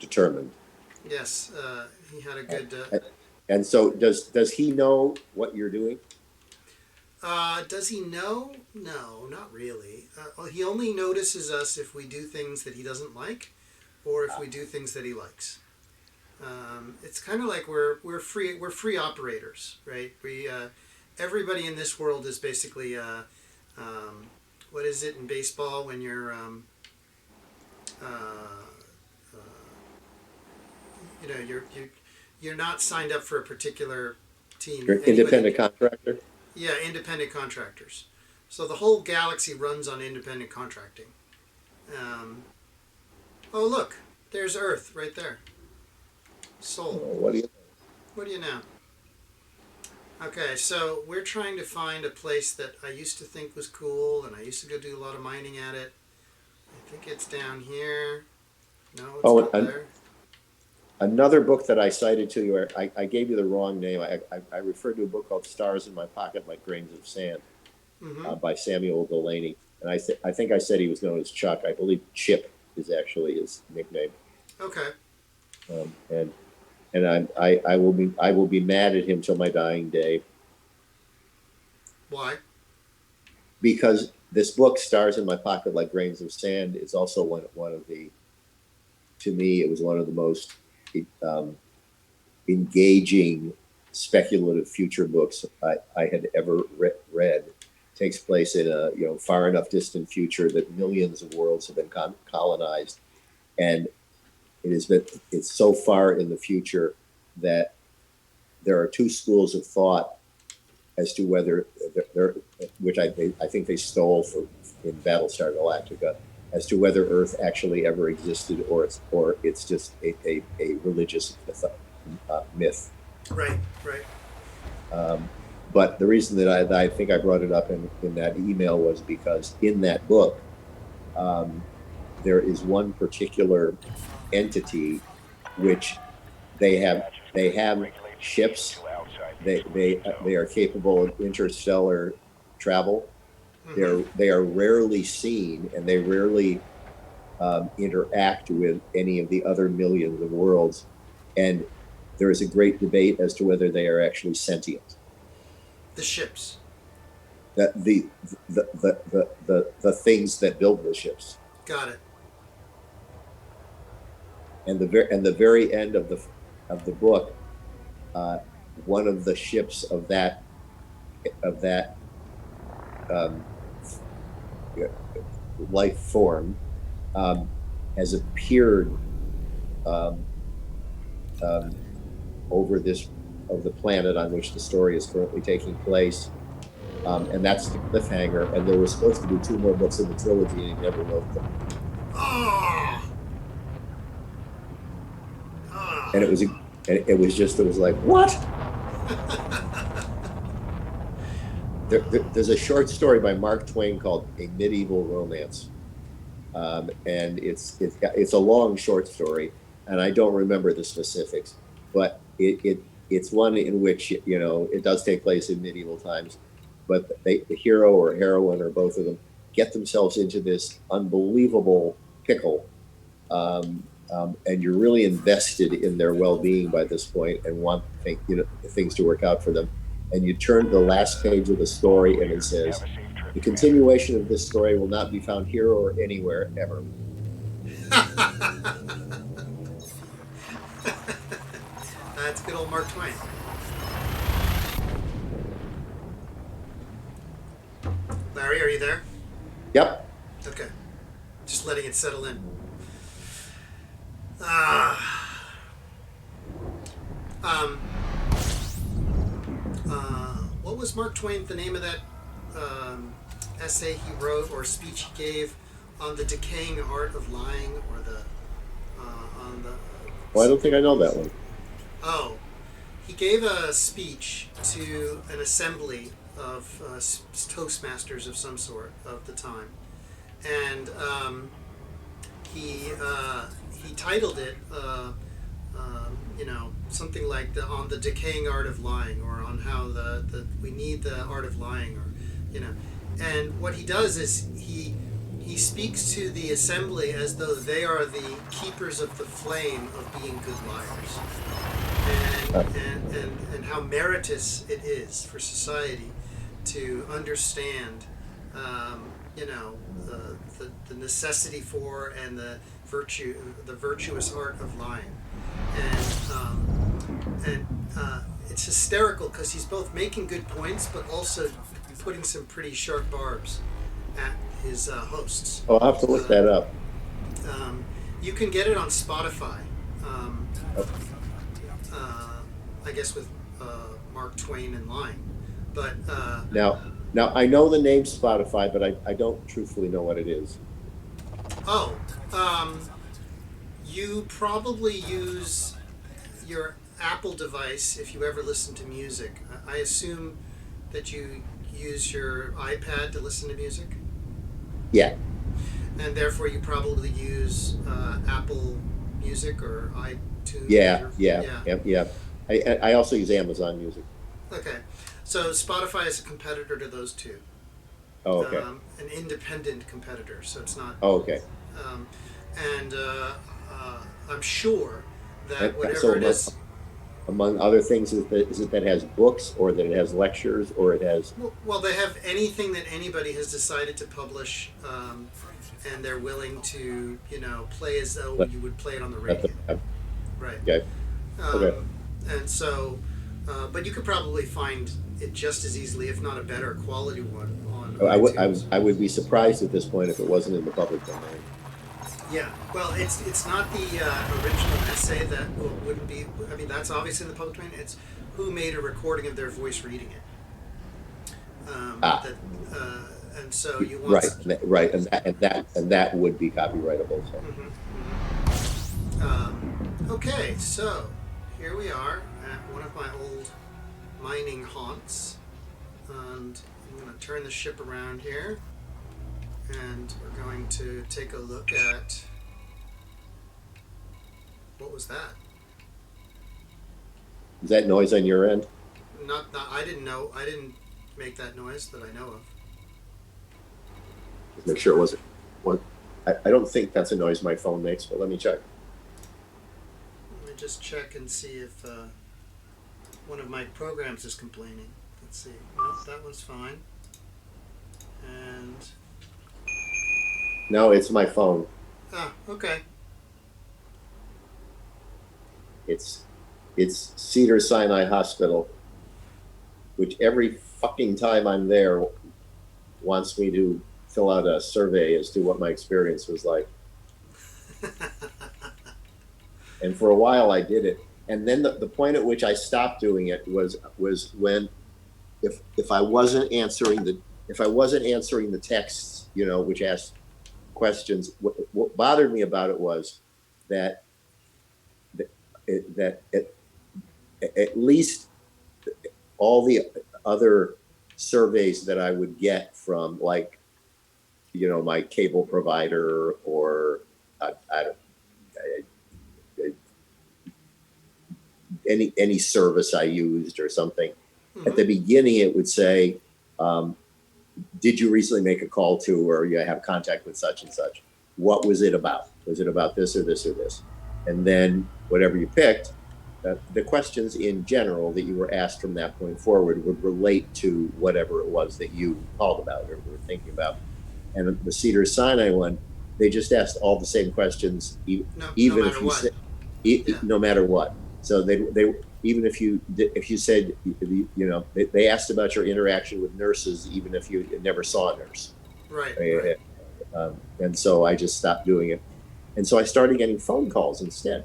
determined. Yes, he had a good. And so, does he know what you're doing? Does he know? No, not really. He only notices us if we do things that he doesn't like, or if we do things that he likes. It's kind of like we're free operators, right? Everybody in this world is basically what is it in baseball when you're you're not signed up for a particular team. You're an independent contractor. Yeah, independent contractors. So the whole galaxy runs on independent contracting. Oh look, there's Earth right there. Sol. What do you know? Okay, so we're trying to find a place that I used to think was cool, and I used to go do a lot of mining at it. I think it's down here. No, it's not there. Another book that I cited to you, I gave you the wrong name. I referred to a book called Stars in My Pocket Like Grains of Sand, by Samuel Delaney. And I think I said he was known as Chuck. I believe Chip is actually his nickname. Okay. And I will be mad at him till my dying day. Why? Because this book, Stars in My Pocket Like Grains of Sand, is also one of the, to me, it was one of the most engaging speculative future books I had ever read. Takes place in a far enough distant future that millions of worlds have been colonized, and it's so far in the future that there are two schools of thought as to whether which I think they stole in Battlestar Galactica, as to whether Earth actually ever existed or it's just a religious myth. Right, right. But the reason that I think I brought it up in that email was because in that book, there is one particular entity which they have ships. They are capable of interstellar travel. They are rarely seen, and they rarely interact with any of the other millions of worlds. And there is a great debate as to whether they are actually sentient. The ships. The things that build the ships. Got it. And the very end of the book, one of the ships of that life form has appeared over the planet on which the story is currently taking place, and that's the cliffhanger. And there were supposed to be 2 more books in the trilogy, and he never wrote them. Oh. And it was like, what? There's a short story by Mark Twain called A Medieval Romance, and it's a long short story, and I don't remember the specifics, but it's one in which it does take place in medieval times, but the hero or heroine or both of them get themselves into this unbelievable pickle, and you're really invested in their well-being by this point and want things to work out for them. And you turn to the last page of the story, and it says, "The continuation of this story will not be found here or anywhere ever." That's good old Mark Twain. Larry, are you there? Yep. Okay. Just letting it settle in. What was Mark Twain, the name of that essay he wrote or speech he gave on the decaying art of lying, or on the... Well, I don't think I know that one. Oh, he gave a speech to an assembly of Toastmasters of some sort of the time, and he titled it, something like on the decaying art of lying, or on how we need the art of lying, or and what he does is he speaks to the assembly as though they are the keepers of the flame of being good liars, and how meritorious it is for society to understand the necessity for and the virtuous art of lying, and it's hysterical because he's both making good points but also putting some pretty sharp barbs at his hosts. Oh, I'll have to look that up. You can get it on Spotify. I guess with Mark Twain and lying, but Now I know the name Spotify, but I don't truthfully know what it is. You probably use your Apple device if you ever listen to music. I assume that you use your iPad to listen to music, Yeah. and therefore you probably use Apple Music or iTunes. Yeah. I also use Amazon Music. Okay, so Spotify is a competitor to those two. Oh, okay. An independent competitor, so it's not. Oh, okay. And I'm sure that And whatever so it is. among other things, is it that it has books, or that it has lectures, or it has... Well, they have anything that anybody has decided to publish, and they're willing to, play as though you would play it on the radio. Right. Okay. Okay. And so But you could probably find it just as easily, if not a better quality one, on I would iTunes. I would be surprised at this point if it wasn't in the public domain. Yeah, well, it's not the original essay that wouldn't be. I mean, that's obviously in the public domain. It's who made a recording of their voice reading it. Ah, That and so you want right, right, and that would be copyrightable. So. Okay, so here we are at one of my old mining haunts, and I'm going to turn the ship around here, and we're going to take a look at what was that? Is that noise on your end? Not I didn't know. I didn't make that noise that I know of. Just make sure it wasn't. What? I don't think that's a noise my phone makes, but let me check. Let me just check and see if one of my programs is complaining. Let's see. No, that one's fine. And No, it's my phone. okay. It's Cedar Sinai Hospital, which every fucking time I'm there wants me to fill out a survey as to what my experience was like. And for a while I did it. And then the point at which I stopped doing it was when if I wasn't answering the texts, you know, which asked questions, what bothered me about it was that at least all the other surveys that I would get from, like, you know, my cable provider or any service I used or something. At the beginning, it would say, did you recently make a call to, or you have contact with such and such? What was it about? Was it about this or this or this? And then whatever you picked, the questions in general that you were asked from that point forward would relate to whatever it was that you called about or were thinking about. And the Cedar Sinai one, they just asked all the same questions, even if you said, no matter what. So they even if you said, you know, they asked about your interaction with nurses, even if you never saw a nurse. Right. And so I just stopped doing it. And so I started getting phone calls instead,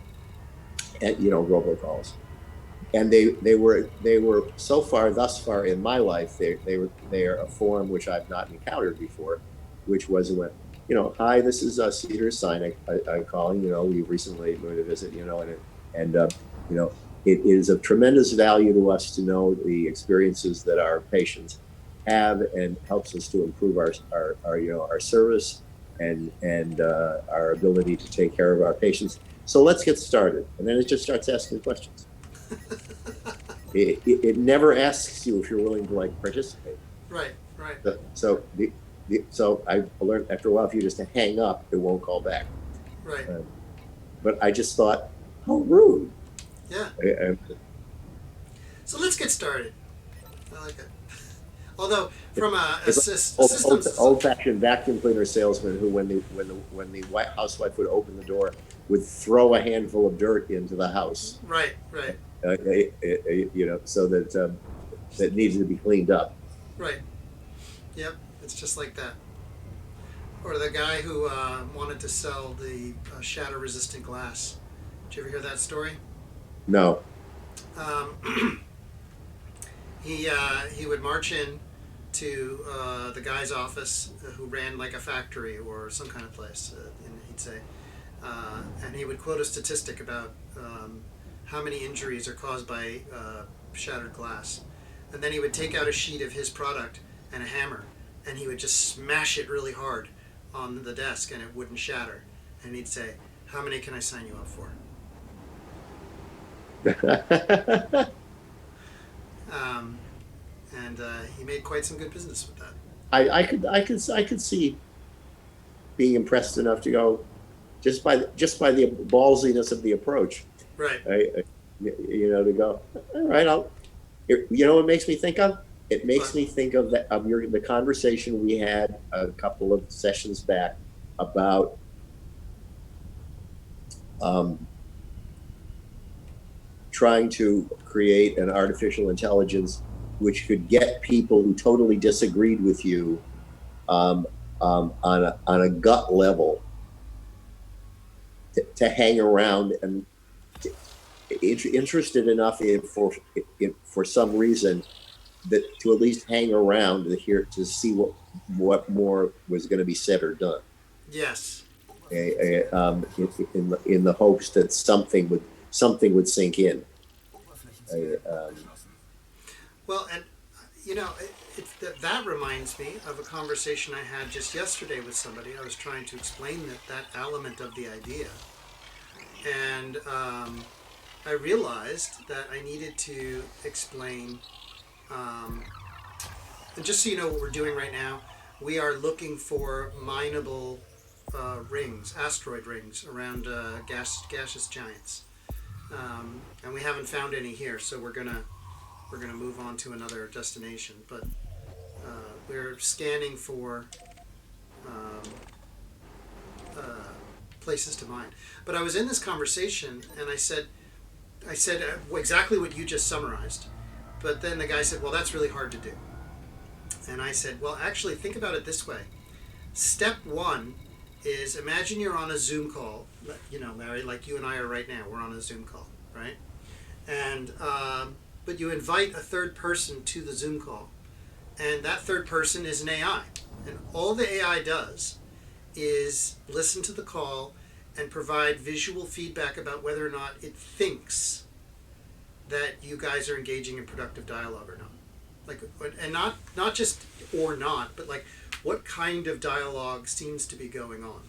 and, you know, robocalls. And they were thus far in my life, they are a form which I've not encountered before, which was when, you know, hi, this is Cedar Sinai. I'm calling. You know, we recently moved to visit. You know, and you know, it is of tremendous value to us to know the experiences that our patients have, and helps us to improve our you know, our service and our ability to take care of our patients. So let's get started. And then it just starts asking questions. It never asks you if you're willing to, like, participate. Right. So I learned after a while, if you just hang up, it won't call back. Right. But I just thought, how rude. Yeah. So let's get started. I like it. Although from a systems old-fashioned vacuum cleaner salesman who, when the white housewife would open the door, would throw a handful of dirt into the house. Right. You know, so that that needed to be cleaned up. Right. Yep. It's just like that. Or the guy who wanted to sell the shatter-resistant glass. Did you ever hear that story? No. He would march in to the guy's office who ran like a factory or some kind of place, and he'd say, and he would quote a statistic about how many injuries are caused by shattered glass, and then he would take out a sheet of his product and a hammer, and he would just smash it really hard on the desk, and it wouldn't shatter, and he'd say, "How many can I sign you up for?" And he made quite some good business with that. I could see being impressed enough to go just by the ballsiness of the approach. Right. You know, to go, all right, you know what it makes me think of? It makes me think of the conversation we had a couple of sessions back about trying to create an artificial intelligence which could get people who totally disagreed with you on a gut level to hang around and interested enough for some reason that to at least hang around to see what more was going to be said or done. Yes. In the hopes that something would sink in. Well, and that reminds me of a conversation I had just yesterday with somebody. I was trying to explain that element of the idea, and I realized that I needed to explain. And just so you know what we're doing right now, we are looking for mineable rings, asteroid rings around gaseous giants, and we haven't found any here. So we're gonna move on to another destination. But we're scanning for places to mine. But I was in this conversation, and I said exactly what you just summarized. But then the guy said, "Well, that's really hard to do." And I said, "Well, actually, think about it this way. Step one is imagine you're on a Zoom call. Larry, like you and I are right now. We're on a Zoom call, right? And but you invite a third person to the Zoom call, and that third person is an AI, and all the AI does is listen to the call and provide visual feedback about whether or not it thinks that you guys are engaging in productive dialogue or not. Like, and not just or not, but like what kind of dialogue seems to be going on.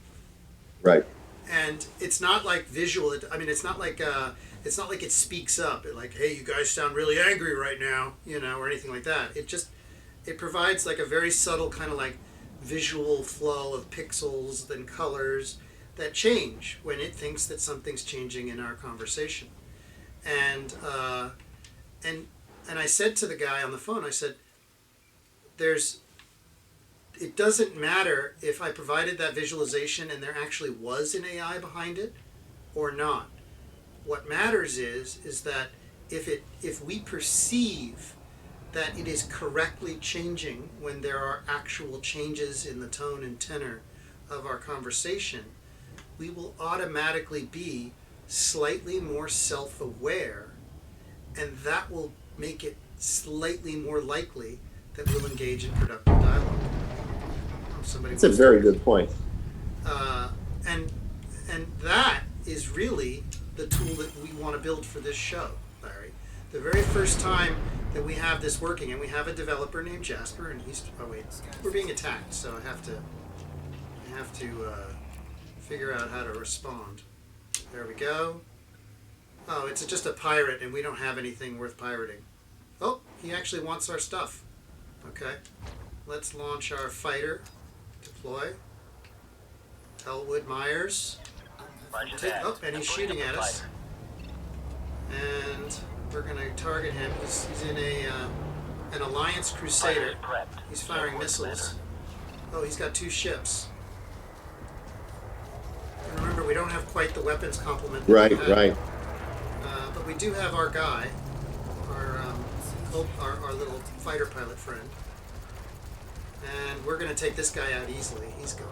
Right. And it's not like visual. I mean, it's not like it speaks up. It like, hey, you guys sound really angry right now, or anything like that. It provides like a very subtle kind of like visual flow of pixels and colors that change when it thinks that something's changing in our conversation. And I said to the guy on the phone, I said, it doesn't matter if I provided that visualization and there actually was an AI behind it or not. What matters is that if we perceive that it is correctly changing when there are actual changes in the tone and tenor of our conversation, we will automatically be slightly more self-aware, and that will make it slightly more likely that we'll engage in productive dialogue. That's a very good point. And that is really the tool that we want to build for this show, Larry. The very first time that we have this working, and we have a developer named Jasper, and we're being attacked, so I have to figure out how to respond. There we go. Oh, it's just a pirate, and we don't have anything worth pirating. Oh, he actually wants our stuff. Okay, let's launch our fighter. Deploy. Elwood Myers. Oh, and he's shooting at us. And we're going to target him. He's in an Alliance Crusader. He's firing missiles. Oh, he's got 2 ships. And remember, we don't have quite the weapons complement. Right. But we do have our guy, our little fighter pilot friend. And we're going to take this guy out easily. He's gone.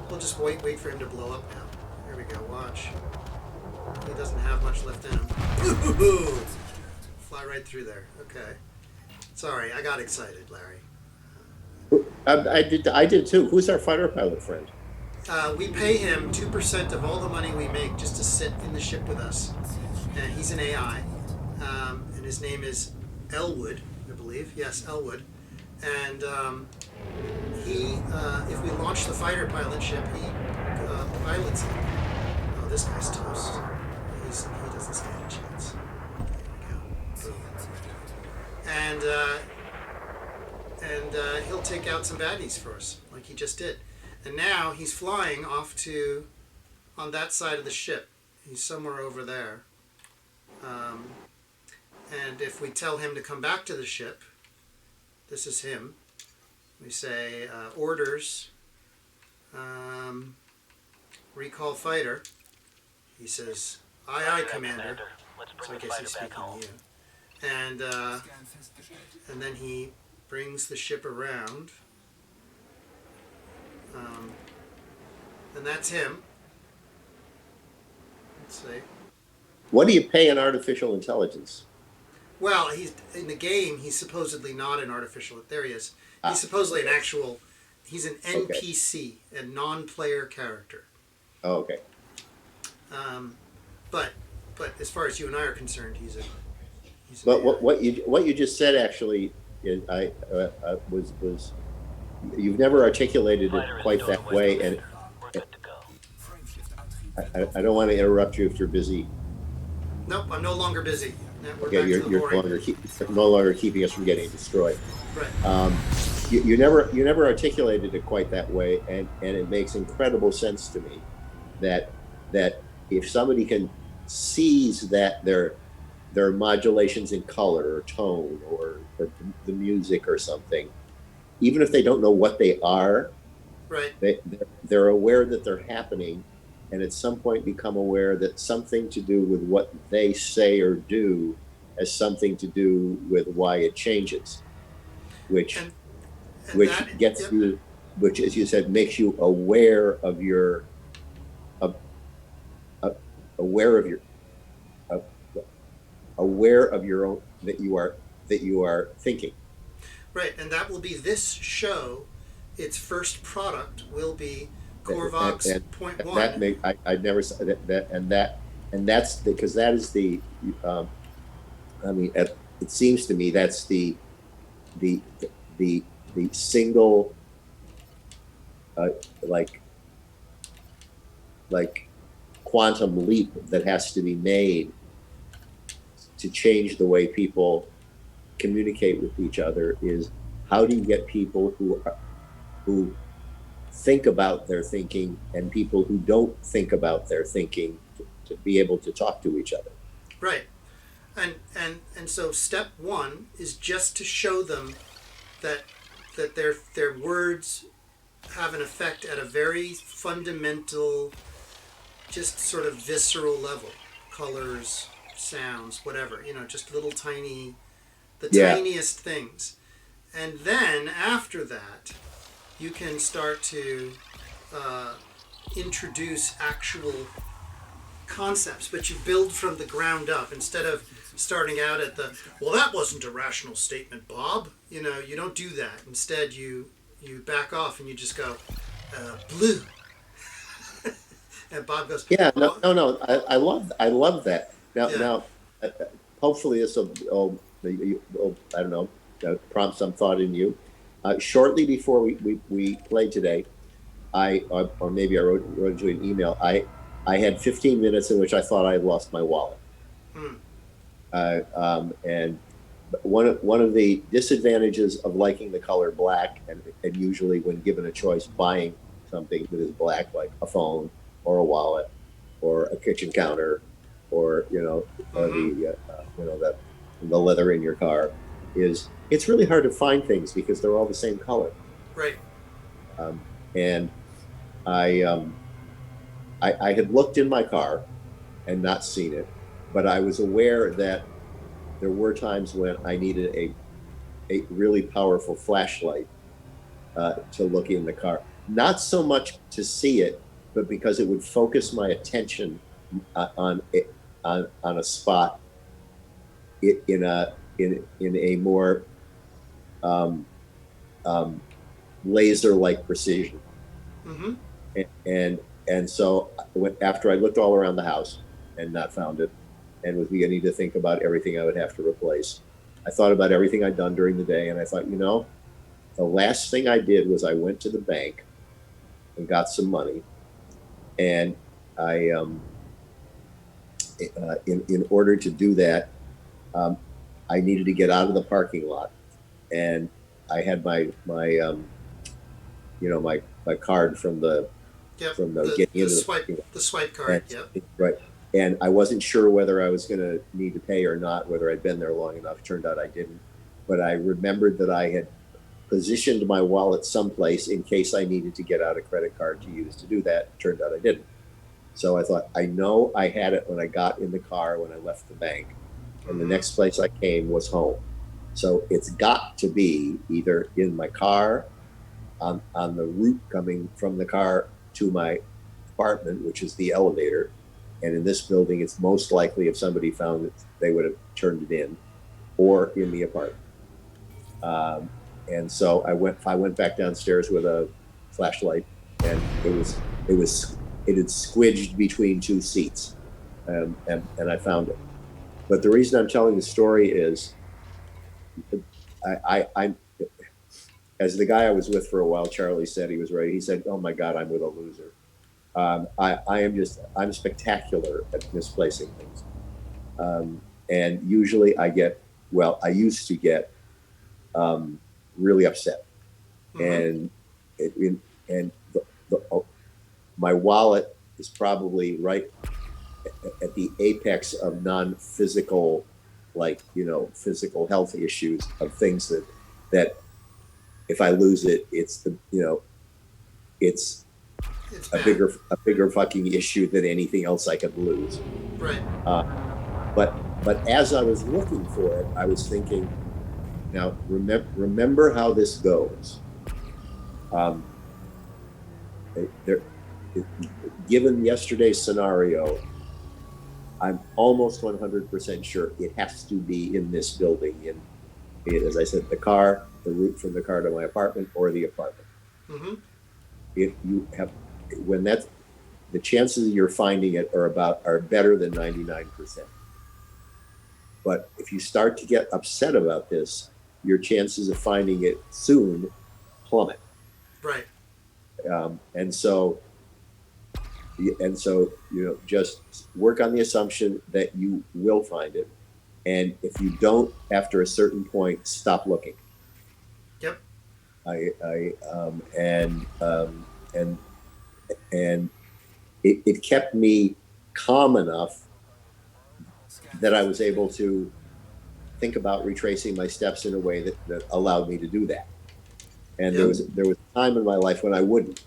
We'll just wait for him to blow up now. Here we go. Watch. He doesn't have much left in him. Ooh! Fly right through there. Okay. Sorry, I got excited, Larry. I did too. Who's our fighter pilot friend? We pay him 2% of all the money we make just to sit in the ship with us. And he's an AI. And his name is Elwood, I believe. Yes, Elwood. And if we launch the fighter pilot ship, he pilots it. Oh, this guy's toast. He doesn't stand a chance. There we go. And he'll take out some baddies for us, like he just did. And now he's flying off on that side of the ship. He's somewhere over there. And if we tell him to come back to the ship, this is him. We say, orders, recall fighter. He says, aye, aye, Commander. So I guess he's speaking to you. And then he brings the ship around. And that's him. Let's see. What do you pay an artificial intelligence? Well, he's in the game. He's supposedly not an artificial. There he is. Ah. He's supposedly an actual. He's an Okay. NPC, a non-player character. Oh, okay. But as far as you and I are concerned, he's a. But what you just said actually is was you've never articulated it quite that way, and I don't want to interrupt you if you're busy. Nope, I'm no longer busy. We're Okay, back to you're the no boring. longer keeping us from getting destroyed. Right. You never articulated it quite that way, and it makes incredible sense to me that if somebody can seize that their modulations in color or tone or the music or something, even if they don't know what they are, Right. they're aware that they're happening, and at some point become aware that something to do with what they say or do has something to do with why it changes, which And that, gets yep. you, which, as you said, makes you aware of your aware of your own, that you are thinking. Right, and that will be this show. Its first product will be Corvox And Point One. that make I never said that and that's because that is the I mean, it seems to me that's the single like quantum leap that has to be made to change the way people communicate with each other. Is how do you get people who think about their thinking and people who don't think about their thinking to be able to talk to each other? Right, and so step one is just to show them that their words have an effect at a very fundamental, just sort of visceral level. Colors, sounds, whatever, just little tiny, the Yeah. tiniest things. And then after that, you can start to introduce actual concepts, but you build from the ground up instead of starting out at well, that wasn't a rational statement, Bob. You don't do that. Instead, you back off and you just go, blue. And Bob goes, Yeah, well, no. I love that. Now, Yeah. now, hopefully this will I don't know, prompt some thought in you. Shortly before we played today, or maybe I wrote you an email. I had 15 minutes in which I thought I had lost my wallet. And one of the disadvantages of liking the color black, and usually when given a choice, buying something that is black, like a phone or a wallet or a kitchen counter, or or the leather in your car, is it's really hard to find things because they're all the same color. right. And I had looked in my car and not seen it, but I was aware that there were times when I needed a really powerful flashlight to look in the car. Not so much to see it, but because it would focus my attention on a spot in a more laser-like precision. Mm-hmm. And so after I looked all around the house and not found it, and was beginning to think about everything I would have to replace, I thought about everything I'd done during the day, and I thought, the last thing I did was I went to the bank and got some money, and I in order to do that, I needed to get out of the parking lot, and I had my card from the Yep. getting into The swipe card. Yep. Right. And I wasn't sure whether I was going to need to pay or not, whether I'd been there long enough. Turned out I didn't. But I remembered that I had positioned my wallet someplace in case I needed to get out a credit card to use to do that. Turned out I didn't. So I thought, I know I had it when I got in the car when I left the bank, and the next place I came was home. So it's got to be either in my car, on the route coming from the car to my apartment, which is the elevator. And in this building, it's most likely if somebody found it, they would have turned it in, or in the apartment. And so I went back downstairs with a flashlight, and it had squidged between two seats, and I found it. But the reason I'm telling the story is, I'm as the guy I was with for a while, Charlie said, he was right. He said, "Oh my God, I'm with a loser." I'm spectacular at misplacing things, and usually I used to get really upset, and my wallet is probably right at the apex of non-physical, physical health issues, of things that if I lose it, it's It's a bad. bigger fucking issue than anything else I could lose. Right. But as I was looking for it, I was thinking, now remember how this goes. Um, there, given yesterday's scenario, I'm almost 100% sure it has to be in this building. As I said, the route from the car to my apartment, or the apartment. Mm-hmm. If you have, when that's, the chances of you're finding it are better than 99%. But if you start to get upset about this, your chances of finding it soon plummet. Right. And so just work on the assumption that you will find it, and if you don't, after a certain point, stop looking. Yep. And it kept me calm enough that I was able to think about retracing my steps in a way that allowed me to do that. And Yep. there was a time in my life when I would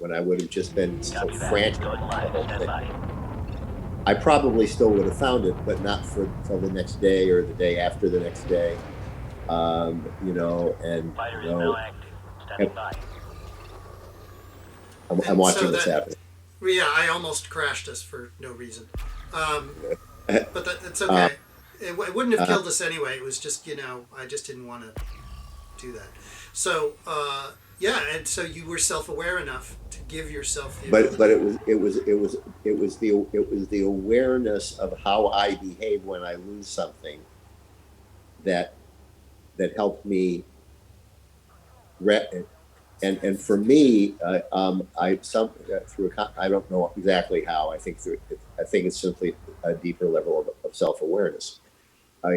have just been so frantic about the whole thing. I probably still would have found it, but not for the next day or the day after the next day. I'm watching this happen. Yeah, I almost crashed us for no reason. But that's okay. It wouldn't have killed us anyway. It was just, I just didn't want to do that. So, yeah, and so you were self-aware enough to give yourself the ability. But it was the awareness of how I behave when I lose something that helped me. And for me, I don't know exactly how. I think it's simply a deeper level of self-awareness. What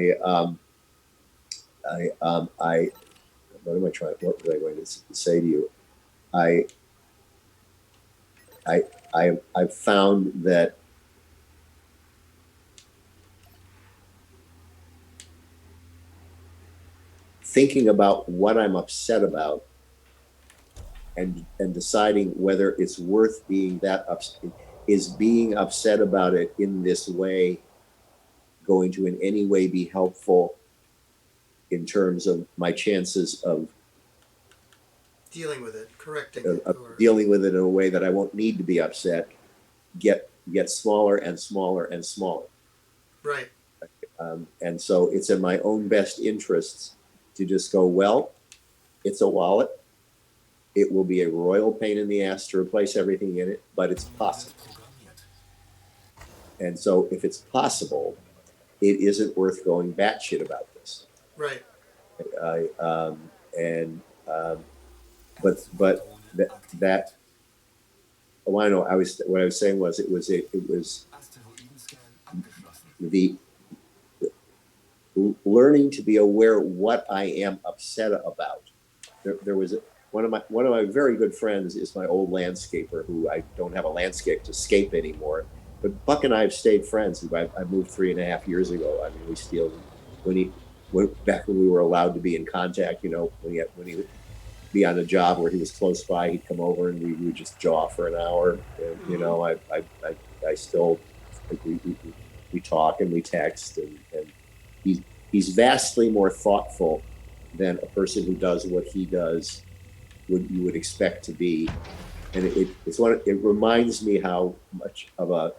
am I trying? What was I going to say to you? I've found that thinking about what I'm upset about, and deciding whether it's worth being being upset about it in this way going to in any way be helpful in terms of my chances of dealing with it, correcting it, or dealing with it in a way that I won't need to be upset, get smaller and smaller and smaller. Right. And so it's in my own best interests to just go, well, it's a wallet. It will be a royal pain in the ass to replace everything in it, but it's possible. And so if it's possible, it isn't worth going batshit about this. Right. But that well, I know what I was saying was it was the learning to be aware what I am upset about. There was one of my very good friends is my old landscaper, who I don't have a landscape to scape anymore. But Buck and I have stayed friends. I moved 3.5 years ago. I mean, we still, back when we were allowed to be in contact, when he would be on a job where he was close by, he'd come over and we would just jaw for an hour. And, I still we talk and we text, and he's vastly more thoughtful than a person who does what he does would expect to be. And it reminds me how much of a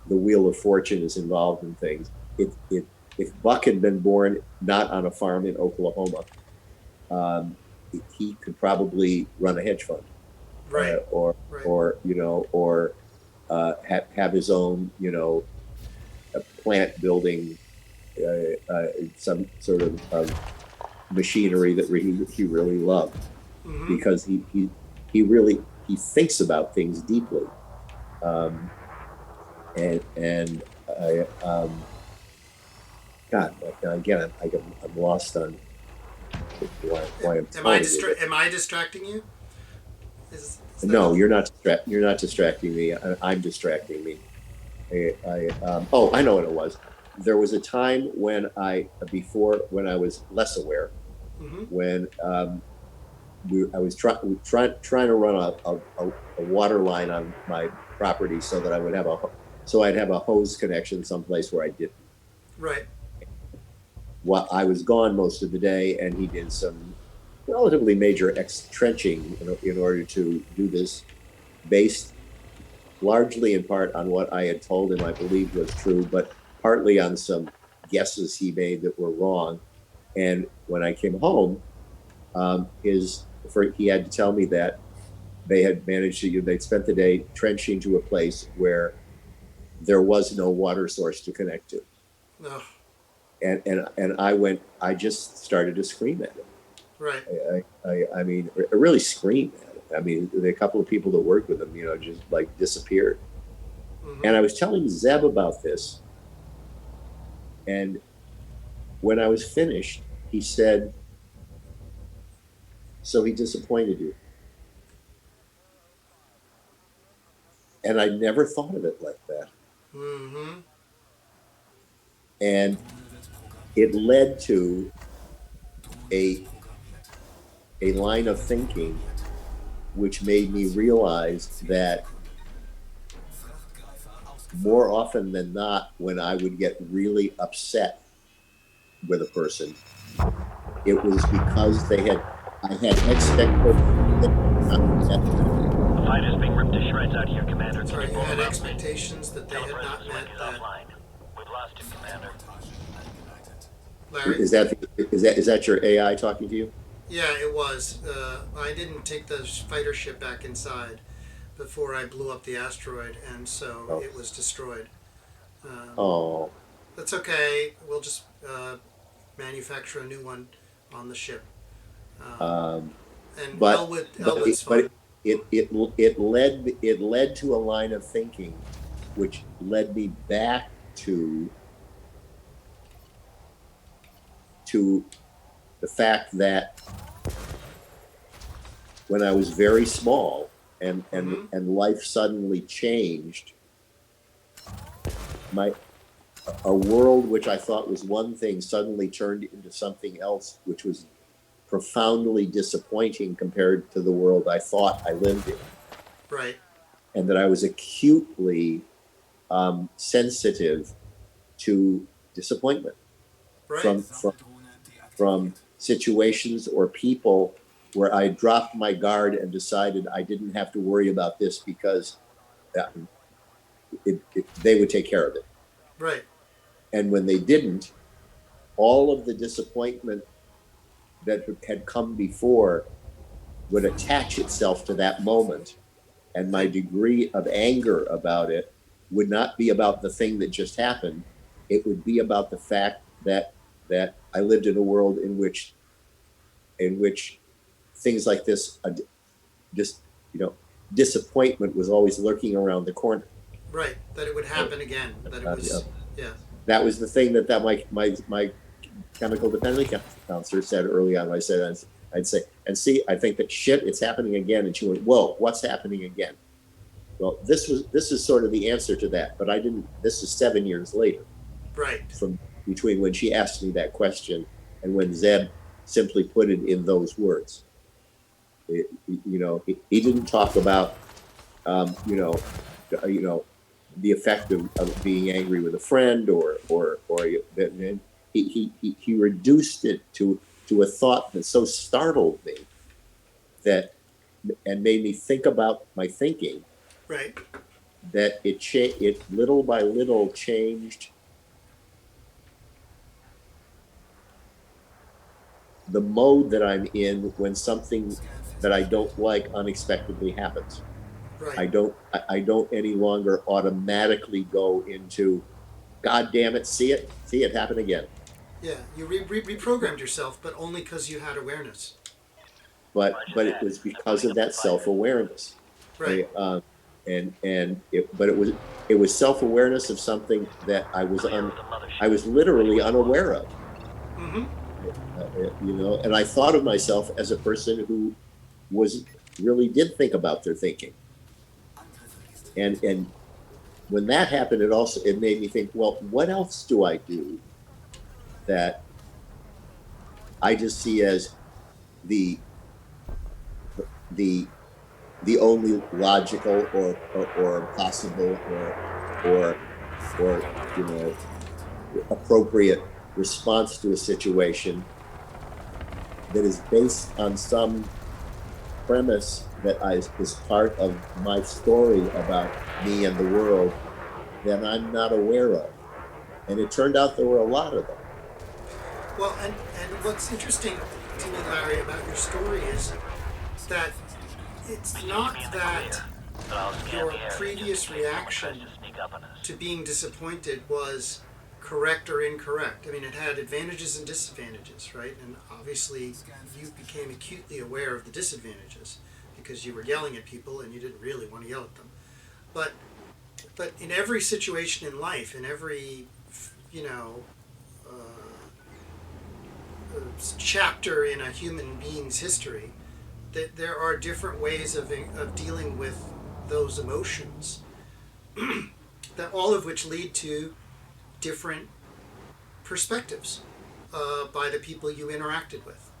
the wheel of fortune is involved in things. If Buck had been born not on a farm in Oklahoma, he could probably run a hedge fund, Right. or have his own a plant building, some sort of machinery that he really loved, Mm-hmm. because he really thinks about things deeply, and I God, again, I'm lost on why I'm telling you. Am I distracting you? Is that No, you're not distracting me. I'm distracting me. Oh, I know what it was. There was a time when when I was less aware, Mm-hmm. when I was trying to run a water line on my property so that I'd have a hose connection someplace where I didn't. Right. Well, I was gone most of the day, and he did some relatively major trenching in order to do this, based largely in part on what I had told him I believed was true, but partly on some guesses he made that were wrong. And when I came home, he had to tell me that they had managed to, they'd spent the day trenching to a place where there was no water source to connect to. No. And I just started to scream at him. Right. I mean, I really screamed at him. I mean, a couple of people that worked with him, just like disappeared. Mm-hmm. And I was telling Zeb about this. And when I was finished, he said, "So he disappointed you?" And I never thought of it like that. Mm-hmm. And it led to a line of thinking which made me realize that more often than not, when I would get really upset with a person, it was because I had expectations. The fight is being ripped to shreds out here, Commander. Sorry, Can you pull had them out? expectations that they had Telepresence not link met is that. offline. We've lost him, Commander. Larry? Is that your AI talking to you? Yeah, it was. I didn't take the fighter ship back inside before I blew up the asteroid, and so it was destroyed. Oh, That's okay. We'll just manufacture a new one on the ship. And but Elwood's fine. it led to a line of thinking, which led me back to the fact that when I was very small and life suddenly changed, a world which I thought was one thing suddenly turned into something else, which was profoundly disappointing compared to the world I thought I lived in. Right. And that I was acutely sensitive to disappointment Right. from situations or people where I dropped my guard and decided I didn't have to worry about this because they would take care of it. Right. And when they didn't, all of the disappointment that had come before would attach itself to that moment. And my degree of anger about it would not be about the thing that just happened. It would be about the fact that I lived in a world in which things like this, disappointment was always lurking around the corner. Right. That it would happen again. That it was. Yeah. That was the thing that my chemical dependency counselor said early on. I'd say, and see, I think that shit, it's happening again. And she went, "Whoa, what's happening again?" Well, this is sort of the answer to that, but I didn't. This is 7 years later. Right. From between when she asked me that question and when Zeb simply put it in those words. He didn't talk about you know, you know, the effect of being angry with a friend, or and he reduced it to a thought that so startled me that and made me think about my thinking, Right. that it little by little changed the mode that I'm in when something that I don't like unexpectedly happens. Right. I don't any longer automatically go into, God damn it, see it happen again. Yeah. You reprogrammed yourself, but only because you had awareness. But it was because of that self-awareness. Right. But it was self-awareness of something that I was literally unaware of. Mm-hmm. You know, and I thought of myself as a person who really did think about their thinking. And when that happened, it made me think, well, what else do I do that I just see as the the the only logical or possible or you know, appropriate response to a situation that is based on some premise that is part of my story about me and the world that I'm not aware of. And it turned out there were a lot of them. Well, and what's interesting to me, Larry, about your story is that it's not that your previous reaction to being disappointed was correct or incorrect. I mean, it had advantages and disadvantages, right? And obviously, you became acutely aware of the disadvantages because you were yelling at people and you didn't really want to yell at them. But in every situation in life, in every, you know, chapter in a human being's history, that there are different ways of dealing with those emotions, that all of which lead to different perspectives by the people you interacted with,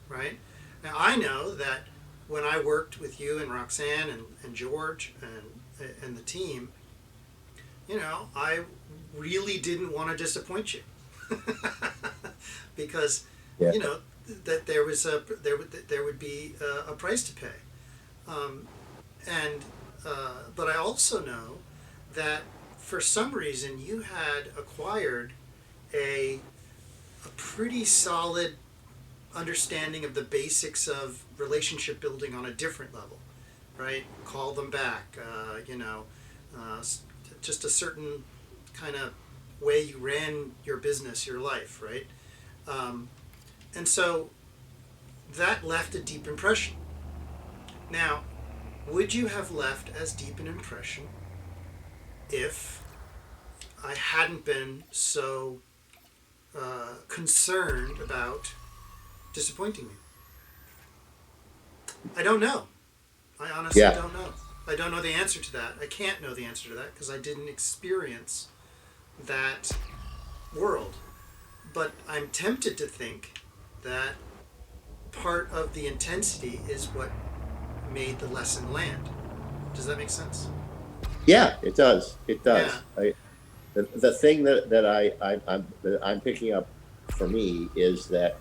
right? Now, I know that when I worked with you and Roxanne and George and the team, you know, I really didn't want to disappoint you because, Yeah. you know, that there would be a price to pay, but I also know that for some reason you had acquired a pretty solid understanding of the basics of relationship building on a different level, right? Call them back, you know, just a certain kind of way you ran your business, your life, right? And so that left a deep impression. Now, would you have left as deep an impression if I hadn't been so concerned about disappointing you? I don't know. I honestly don't know. I don't know the answer to that. I can't know the answer to that because I didn't experience that world. But I'm tempted to think that part of the intensity is what made the lesson land. Does that make sense? Yeah, it does. It does. Yeah. The thing that I'm picking up for me is that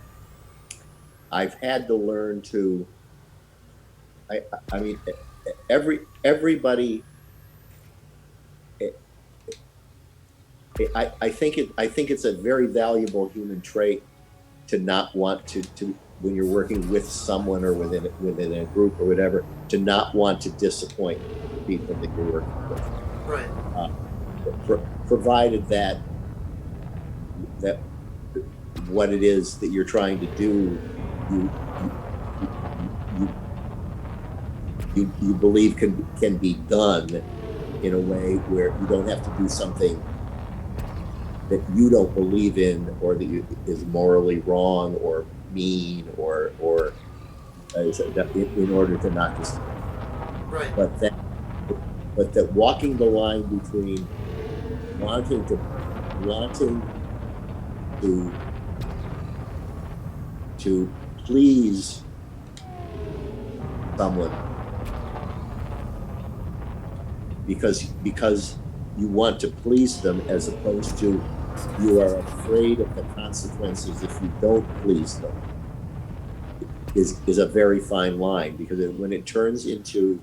I've had to learn to. I mean, everybody. I think it's a very valuable human trait to not want to when you're working with someone or within a group or whatever, to not want to disappoint the people that you're working with. Right. Provided that what it is that you're trying to do, you believe can be done in a way where you don't have to do something that you don't believe in or that is morally wrong or mean or in order to not just. Right. But that walking the line between wanting to please someone because you want to please them, as opposed to you are afraid of the consequences if you don't please them, is a very fine line, because when it turns into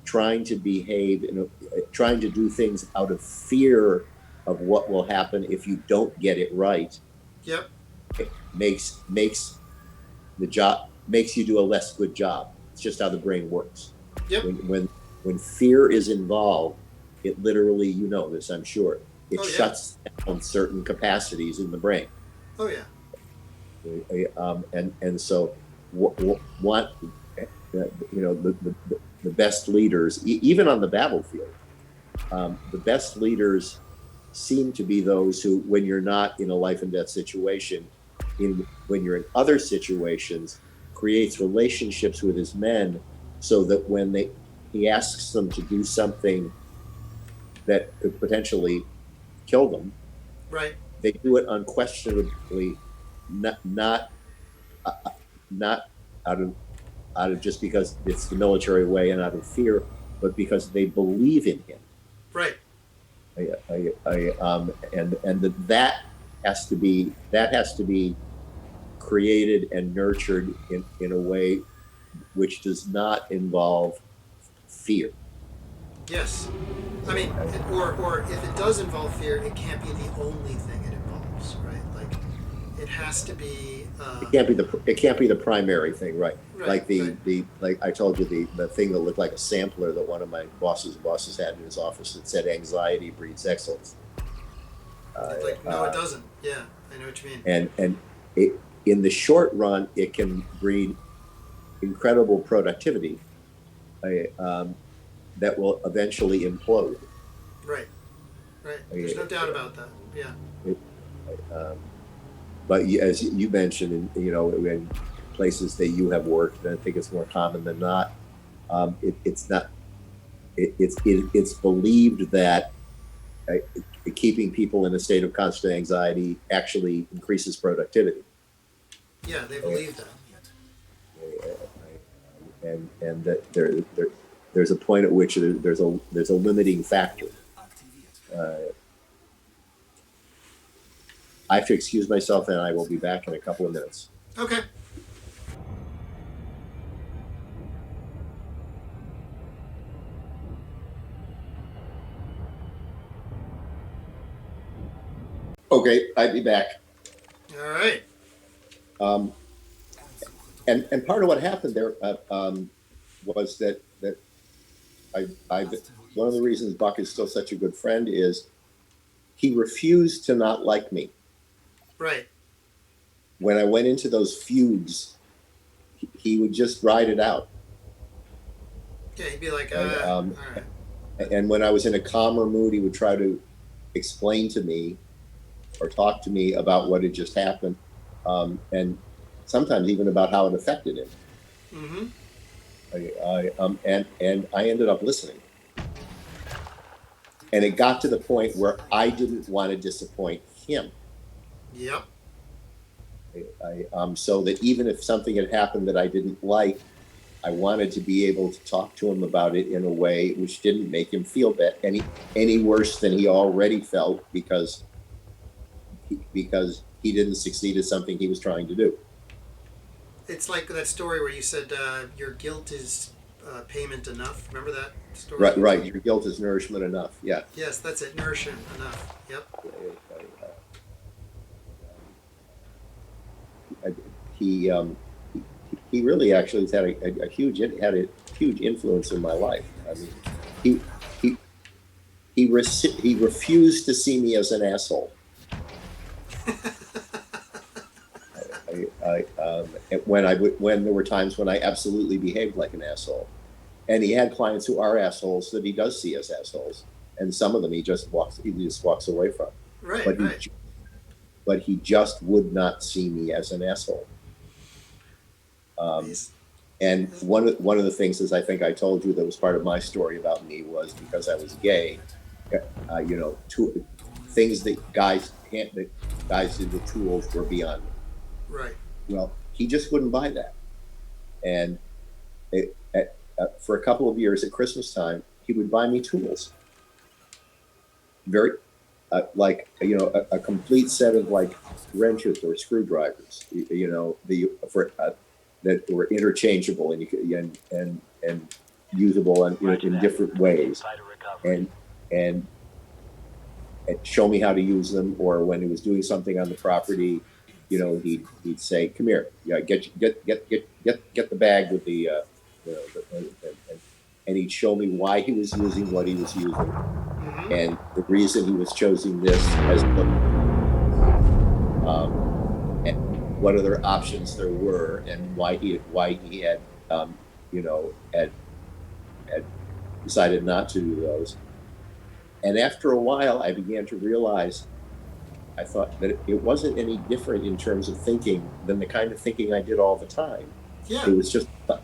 trying to behave trying to do things out of fear of what will happen if you don't get it right, Yep. it makes you do a less good job. It's just how the brain works. Yep. When fear is involved, it literally, you know this, I'm sure, it Oh, yeah. shuts down certain capacities in the brain. Oh yeah. And so what the best leaders, even on the battlefield, the best leaders seem to be those who, when you're not in a life and death situation, when you're in other situations, creates relationships with his men, so that when he asks them to do something that could potentially kill them, Right. they do it unquestionably, not out of just because it's the military way and out of fear, but because they believe in him. Right. And that has to be created and nurtured in a way which does not involve fear. Yes. I mean, or if it does involve fear, it can't be the only thing it involves, right? Like, it has to be. It can't be the primary thing, right? Right, Like like I told you, the thing that looked like a sampler that one of my bosses had in his office that said "anxiety breeds excellence." No, it doesn't. Yeah, I know what you mean. And in the short run, it can breed incredible productivity that will eventually implode. Right. Right. There's no doubt about that. Yeah. But as you mentioned, in places that you have worked, and I think it's more common than not, it's not. It's believed that keeping people in a state of constant anxiety actually increases productivity. Yeah, they believe that. And that there's a point at which there's a limiting factor. I have to excuse myself, and I will be back in a couple of minutes. Okay. Okay, I'll be back. All right. And part of what happened there was that I one of the reasons Buck is still such a good friend is he refused to not like me. Right. When I went into those feuds, he would just ride it out. Yeah, he'd be like, all right. And when I was in a calmer mood, he would try to explain to me or talk to me about what had just happened, and sometimes even about how it affected him. Mm-hmm. And I ended up listening. And it got to the point where I didn't want to disappoint him. Yep. So that even if something had happened that I didn't like, I wanted to be able to talk to him about it in a way which didn't make him feel any worse than he already felt because he didn't succeed at something he was trying to do. It's like that story where you said your guilt is payment enough. Remember that story? Right. Your guilt is nourishment enough. Yeah. Yes, that's it. Nourishment enough. Yep. He really actually has had a huge influence in my life. I mean, he refused to see me as an asshole. When there were times when I absolutely behaved like an asshole, and he had clients who are assholes that he does see as assholes, and some of them he just walks away from. Right. But he just would not see me as an asshole. And one of the things, as I think I told you, that was part of my story about me was because I was gay. Two things that guys did with tools were beyond me. Right. Well, he just wouldn't buy that, and for a couple of years at Christmas time, he would buy me tools. very like a complete set of like wrenches or screwdrivers, the for that were interchangeable and you could, and usable Roger in that. different ways, Fighter recovery. and show me how to use them. Or when he was doing something on the property, he'd say, "Come here, yeah, get the bag with the and he'd show me why he was using what he was using, Mm-hmm. and the reason he was choosing this as and what other options there were, and why he had had decided not to do those. And after a while, I began to realize, I thought that it wasn't any different in terms of thinking than the kind of thinking I did all the time. Yeah. It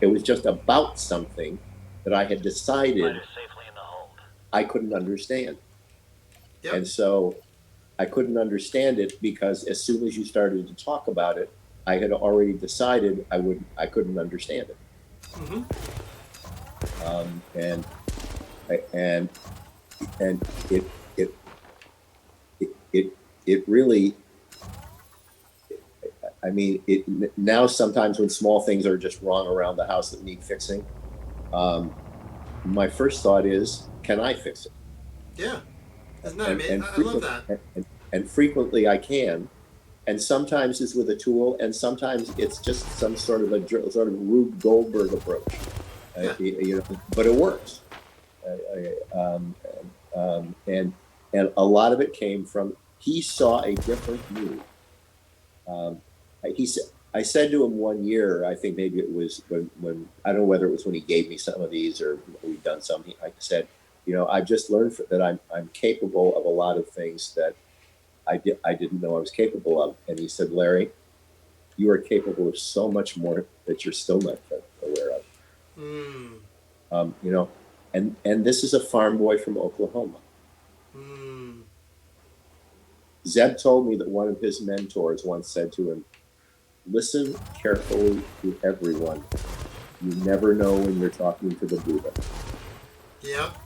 was just about something that I had decided Fighter safely in the hold. I couldn't understand. Yep. And so I couldn't understand it because as soon as you started to talk about it, I had already decided I couldn't understand it. Mm-hmm. And and it it it really, I mean, it now sometimes when small things are just wrong around the house that need fixing, my first thought is, can I fix it? Yeah. Isn't that And amazing? and I love that. and frequently I can, and sometimes it's with a tool, and sometimes it's just some sort of sort of Rube Goldberg approach. Yeah. But it works. And a lot of it came from he saw a different me. Um, he said, I said to him one year, I think maybe it was when I don't know whether it was when he gave me some of these or we've done some. I said, I've just learned that I'm capable of a lot of things that I didn't know I was capable of. And he said, Larry, you are capable of so much more that you're still not aware of. Mm. And this is a farm boy from Oklahoma. Mm. Zeb told me that one of his mentors once said to him, listen carefully to everyone. You never know when you're talking to the Buddha. Yep.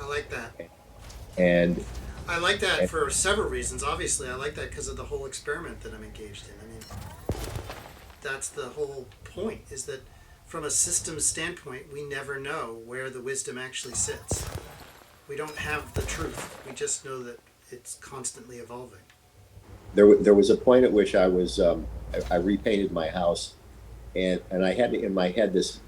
I like that. And I like that for several reasons. Obviously, I like that because of the whole experiment that I'm engaged in. I mean, that's the whole point, is that from a systems standpoint, we never know where the wisdom actually sits. We don't have the truth. We just know that it's constantly evolving. there was a point at which I was I repainted my house, and I had in my head this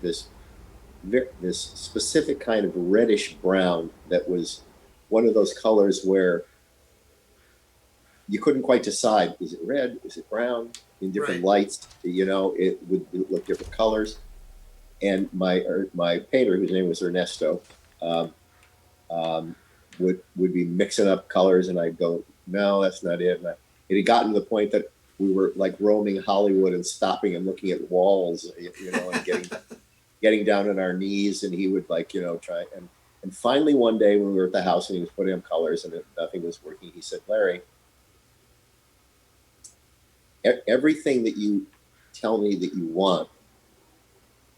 specific kind of reddish brown that was one of those colors where you couldn't quite decide, is it red, is it brown, in different Right. lights, it would look different colors. And my painter, whose name was Ernesto, um, would be mixing up colors, and I'd go, no, that's not it. It had gotten to the point that we were like roaming Hollywood and stopping and looking at walls, and getting down on our knees, and he would try and finally one day when we were at the house and he was putting up colors and nothing was working, he said, Larry, everything that you tell me that you want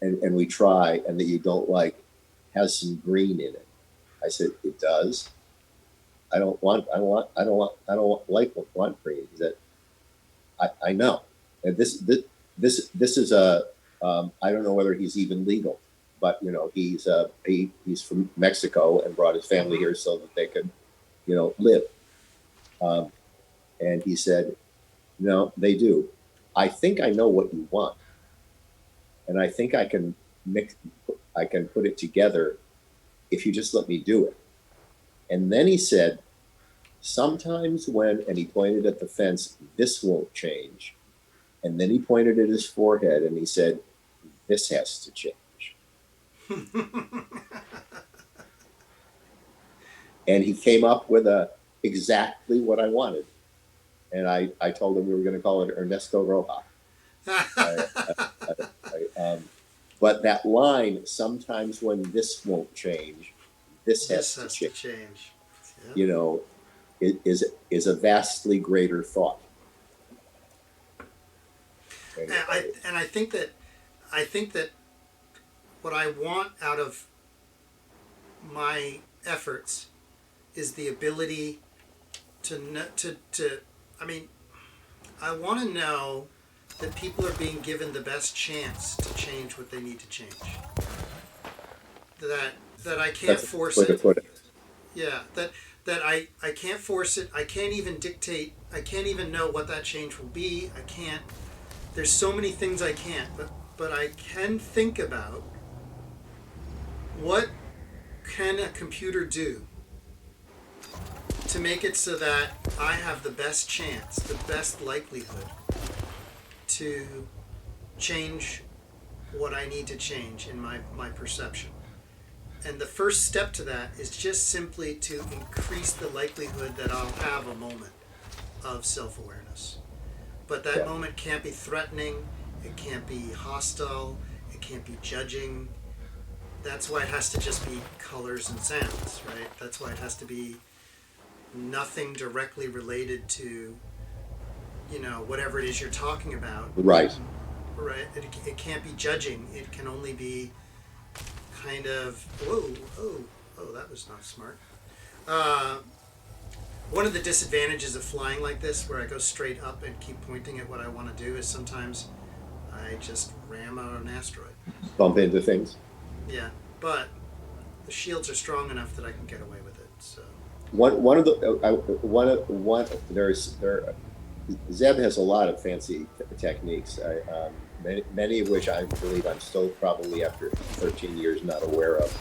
and we try and that you don't like has some green in it. I said, it does. I don't want green. He said, I know. And this is a I don't know whether he's even legal, but he's from Mexico and brought his family here so that they could live. And he said, no, they do. I think I know what you want, and I think I can put it together if you just let me do it. And then he said, sometimes and he pointed at the fence, this won't change. And then he pointed at his forehead and he said, this has to change. And he came up with exactly what I wanted. And I told him we were going to call it Ernesto Roja. But that line, sometimes when this won't change, this has to change. Yep. It is a vastly greater thought. And I think that what I want out of my efforts is the ability to I mean, I want to know that people are being given the best chance to change what they need to change. That I can't That's force way to it. put it. Yeah, that I can't force it. I can't even dictate. I can't even know what that change will be. I can't. There's so many things I can't, but I can think about what can a computer do to make it so that I have the best chance, the best likelihood to change what I need to change in my perception. And the first step to that is just simply to increase the likelihood that I'll have a moment of self-awareness. But that Yeah. moment can't be threatening, it can't be hostile, it can't be judging. That's why it has to just be colors and sounds, right? That's why it has to be nothing directly related to, whatever it is you're talking about. Right. Right? It can't be judging. It can only be kind of, oh, that was not smart. One of the disadvantages of flying like this, where I go straight up and keep pointing at what I want to do, is sometimes I just ram out an asteroid. Bump into things. Yeah, but the shields are strong enough that I can get away with it. So One of the Zeb has a lot of fancy techniques. Many of which I believe I'm still probably after 13 years not aware of.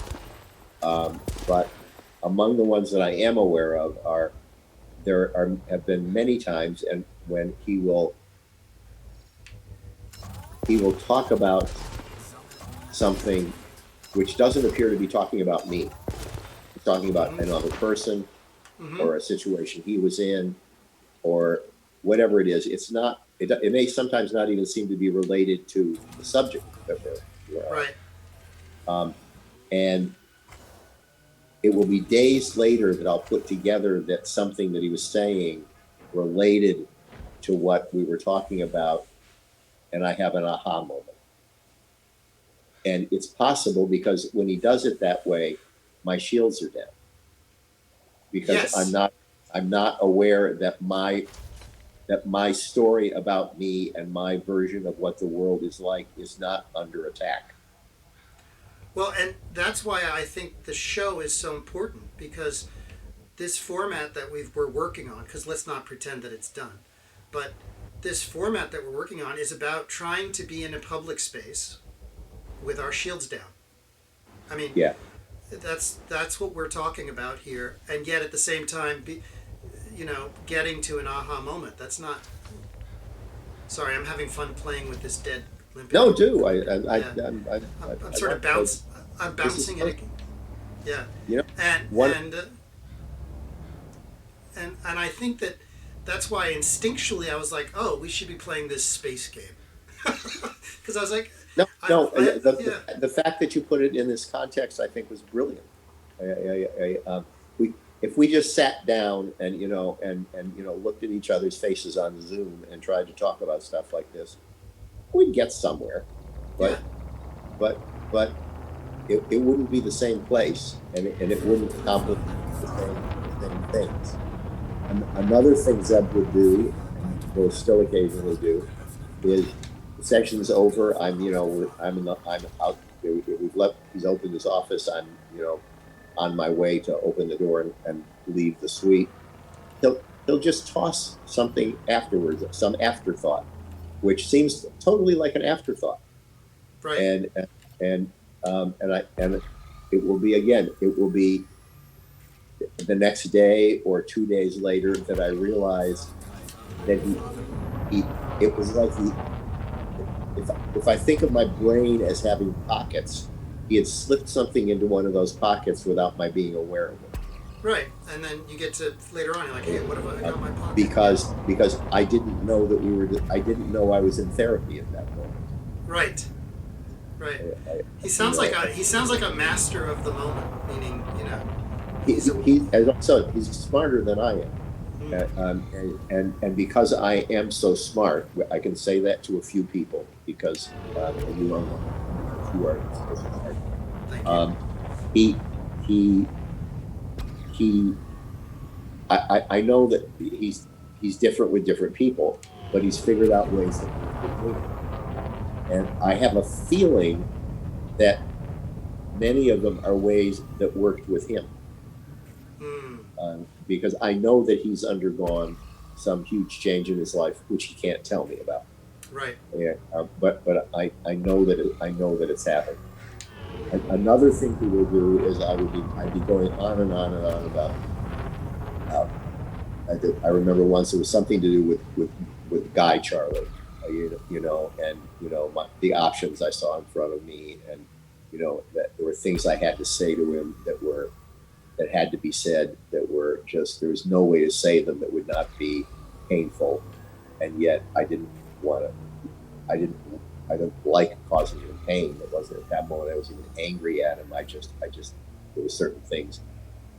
But among the ones that I am aware of have been many times, and when he will talk about something which doesn't appear to be talking about me. He's talking about another person or a situation he was in or whatever it is. It's not. It may sometimes not even seem to be related to the subject that we're right. And it will be days later that I'll put together that something that he was saying related to what we were talking about, and I have an aha moment. And it's possible because when he does it that way, my shields are down. Because Yes. I'm not aware that my story about me and my version of what the world is like is not under attack. Well, and that's why I think the show is so important, because this format that we're working on, because let's not pretend that it's done, but this format that we're working on is about trying to be in a public space with our shields down. I mean, Yeah. that's what we're talking about here, and yet at the same time, getting to an aha moment. That's not. Sorry, I'm having fun playing with this dead limpet. No, do I'm sort of bounce. I'm bouncing it. Yeah. You know, And one, and I think that's why instinctually I was like, oh, we should be playing this space game, because I was like, no. yeah. The fact that you put it in this context, I think, was brilliant. If we just sat down and looked at each other's faces on Zoom and tried to talk about stuff like this, we'd get somewhere. But Yeah. but it wouldn't be the same place, and it wouldn't accomplish the same things. And another thing Zeb would do, and will still occasionally do, is the session's over. I'm out. We've left. He's opened his office. I'm on my way to open the door and leave the suite. He'll just toss something afterwards, some afterthought, which seems totally like an afterthought. Right. And it will be the next day or 2 days later that I realized that it was like if I think of my brain as having pockets, he had slipped something into one of those pockets without my being aware of it. Right, and then you get to later on, you're like, hey, what have I got in my pocket? Because I didn't know I didn't know I was in therapy at that moment. Right. He sounds like a master of the moment, meaning he's smarter than I am. And because I am so smart, I can say that to a few people because you are so smart. Thank you. he he I know that he's different with different people, but he's figured out ways that work with me. And I have a feeling that many of them are ways that worked with him. Because I know that he's undergone some huge change in his life, which he can't tell me about. Right. Yeah, but I know that it's happened. Another thing he will do is I'd be going on and on and on about. I remember once it was something to do with Guy Charlie, and the options I saw in front of me, and that there were things I had to say to him that had to be said, that were just, there was no way to say them that would not be painful, and yet I didn't like causing him pain. It wasn't at that moment I was even angry at him. I just there were certain things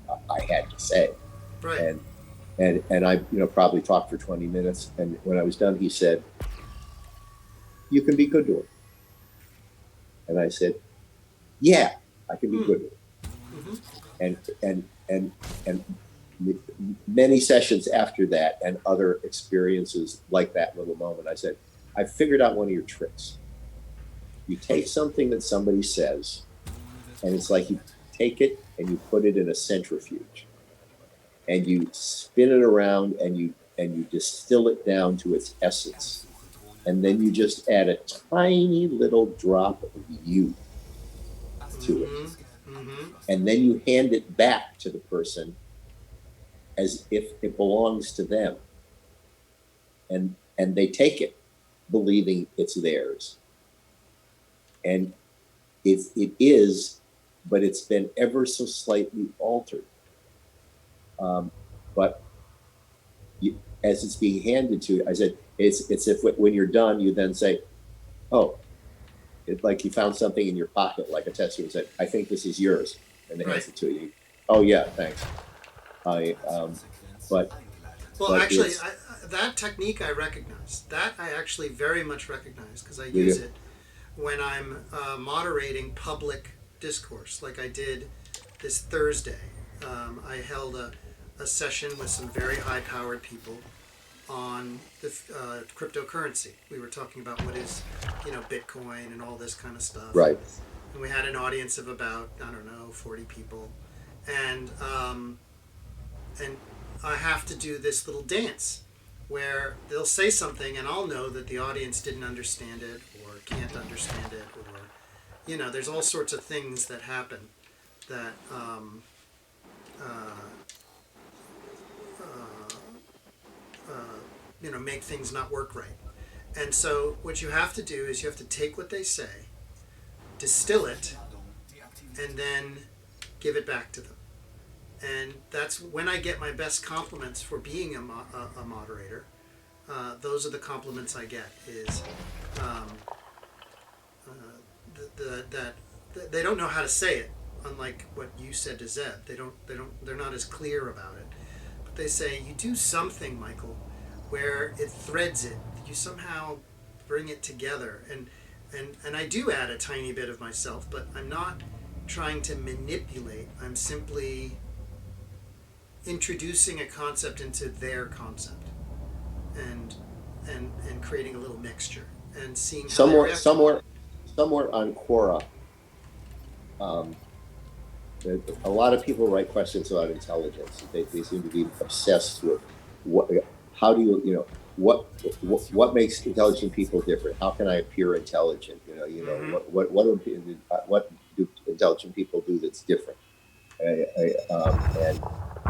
I had to say. Right. And I probably talked for 20 minutes, and when I was done he said, "You can be good to him." And I said, "Yeah, I can be good to him." And many sessions after that, and other experiences like that little moment, I said, "I figured out one of your tricks. You take something that somebody says, and it's like you take it and you put it in a centrifuge, and you spin it around, and you distill it down to its essence, and then you just add a tiny little drop of you to it, and then you hand it back to the person as if it belongs to them, and they take it, believing it's theirs, and it is, but it's been ever so slightly altered. But as it's being handed to you, I said, it's if when you're done, you then say, "Oh," it's like you found something in your pocket, like a tester, and said, "I think this is yours," and they hands it to you. "Oh yeah, thanks." But Actually, that technique I recognize. That I actually very much recognize, because I use it when I'm moderating public discourse, like I did this Thursday. I held a session with some very high-powered people on the cryptocurrency. We were talking about what is, Bitcoin and all this kind of stuff. Right. And we had an audience of about, 40 people, and I have to do this little dance where they'll say something and I'll know that the audience didn't understand it or can't understand it, or there's all sorts of things that happen that make things not work right. And so what you have to do is you have to take what they say, distill it, and then give it back to them. And that's when I get my best compliments for being a moderator. Those are the compliments I get. Is that they don't know how to say it. Unlike what you said to Zeb, they're not as clear about it. But they say, "You do something, Michael, where it threads it. You somehow bring it together." And I do add a tiny bit of myself, but I'm not trying to manipulate. I'm simply introducing a concept into their concept, and creating a little mixture and seeing how they react. Somewhere on Quora, a lot of people write questions about intelligence. They seem to be obsessed with how do you what makes intelligent people different? How can I appear intelligent? What do intelligent people do that's different? And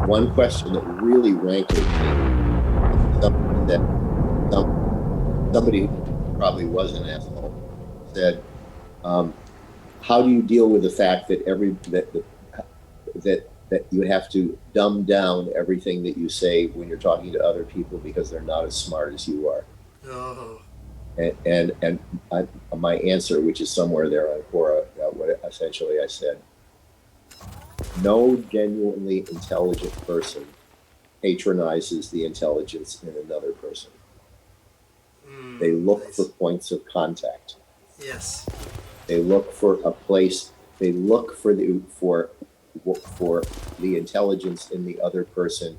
one question that really rankled me, somebody who probably was an asshole said, "How do you deal with the fact that that you have to dumb down everything that you say when you're talking to other people because they're not as smart as you are?" Oh. And my answer, which is somewhere there on Quora, essentially I said, no genuinely intelligent person patronizes the intelligence in another person. They look for points of contact. Yes. They look for a place. They look for for the intelligence in the other person,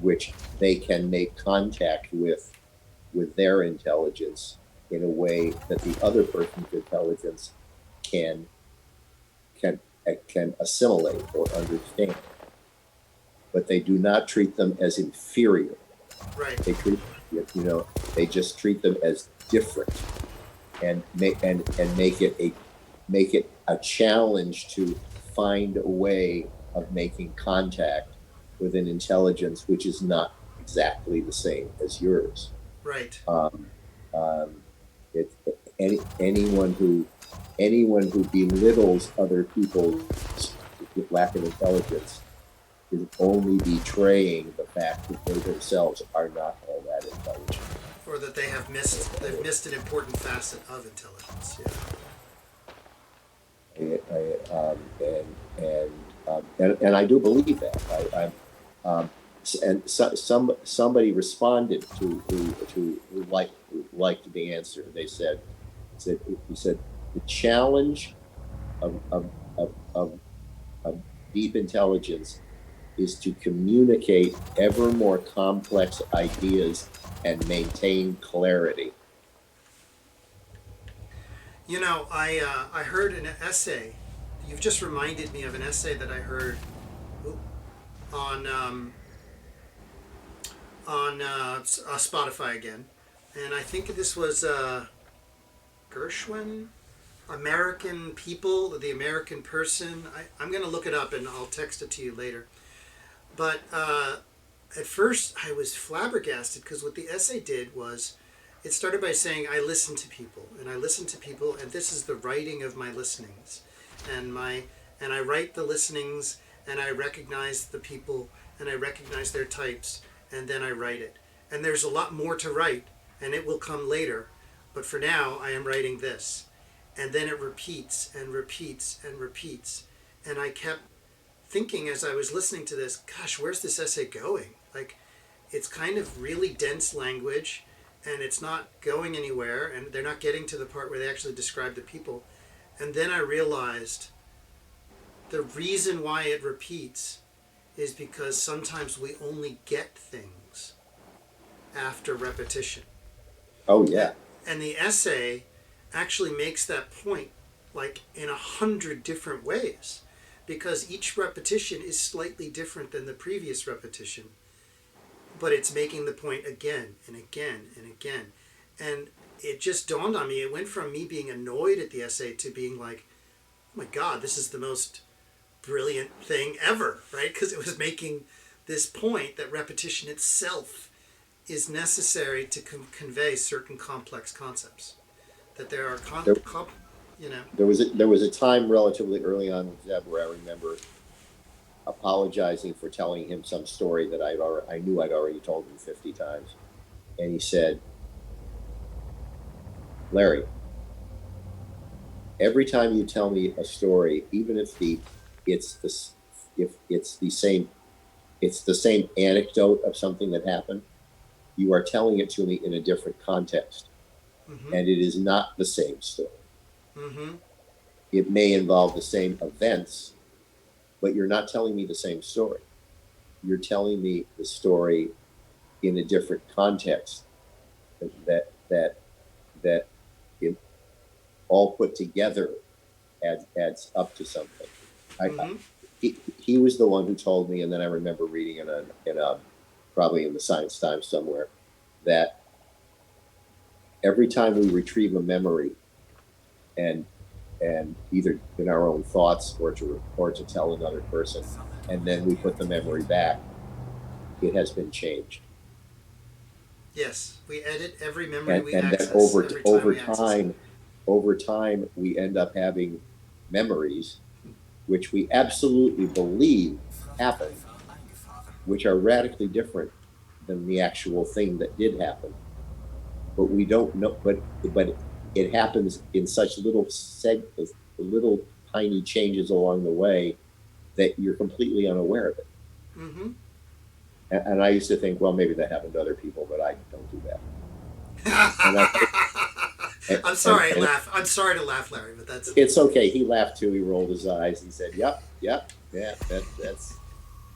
which they can make contact with their intelligence in a way that the other person's intelligence can can assimilate or understand. But they do not treat them as inferior. Right. They treat they just treat them as different, and make it a challenge to find a way of making contact with an intelligence which is not exactly the same as yours. Right. Anyone who belittles other people's lack of intelligence is only betraying the fact that they themselves are not all that intelligent. Or that they've missed an important facet of intelligence. Yeah. And I do believe that. Somebody responded to who liked the answer. He said the challenge of deep intelligence is to communicate ever more complex ideas and maintain clarity. You know, I heard an essay. You've just reminded me of an essay that I heard on Spotify again, and I think this was Gershwin, American People, the American Person. I'm going to look it up and I'll text it to you later. But at first I was flabbergasted because what the essay did was it started by saying I listen to people and this is the writing of my listenings and I write the listenings and I recognize the people and I recognize their types and then I write it. And there's a lot more to write and it will come later. But for now I am writing this. And then it repeats and repeats and repeats. And I kept thinking as I was listening to this, gosh, where's this essay going? Like, it's kind of really dense language and it's not going anywhere and they're not getting to the part where they actually describe the people. And then I realized the reason why it repeats is because sometimes we only get things after repetition. Oh, yeah. And the essay actually makes that point like in 100 different ways because each repetition is slightly different than the previous repetition, but it's making the point again and again and again. And it just dawned on me, it went from me being annoyed at the essay to being like, oh my God, this is the most brilliant thing ever, right? Because it was making this point that repetition itself is necessary to convey certain complex concepts. That there are There was a time relatively early on with Zeb where I remember apologizing for telling him some story that I knew I'd already told him 50 times, and he said, "Larry, every time you tell me a story, even if it's the same anecdote of something that happened, you are telling it to me in a different context, and it is not the same story. It may involve the same events, but you're not telling me the same story. You're telling me the story in a different context that it all put together adds up to something." He was the one who told me, and then I remember reading in a probably in the Science Times somewhere, that every time we retrieve a memory and either in our own thoughts or to tell another person, and then we put the memory back, it has been changed. Yes, we edit every memory we And access. then over time, we end up having memories which we absolutely believe happened, which are radically different than the actual thing that did happen. But we don't know, but it happens in such little tiny changes along the way that you're completely unaware of it. And I used to think, well, maybe that happened to other people, but I don't do that. I'm sorry to laugh, Larry, but that's... It's okay. He laughed too. He rolled his eyes. He said, yep. Yeah, that's.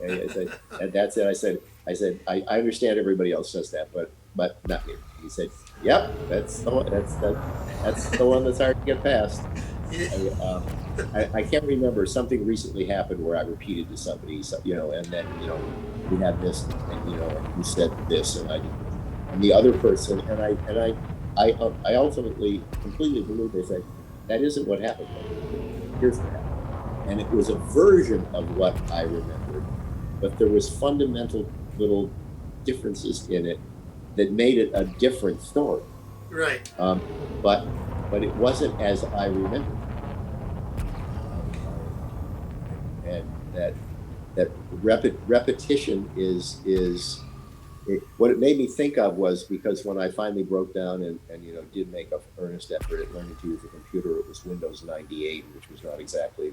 And I said, and that's it. I understand everybody else says that, but not me. He said, "Yep, that's the one that's hard to get past." Yeah. I can't remember, something recently happened where I repeated to somebody, so, and then we had this, and and you said this, and I did this, and the other person, I ultimately completely believe they said that isn't what happened. Here's what happened, and it was a version of what I remembered, but there was fundamental little differences in it that made it a different story. Right. Um, but it wasn't as I remembered. And that repetition is what it made me think of was, because when I finally broke down and did make an earnest effort at learning to use a computer, it was Windows 98, which was not exactly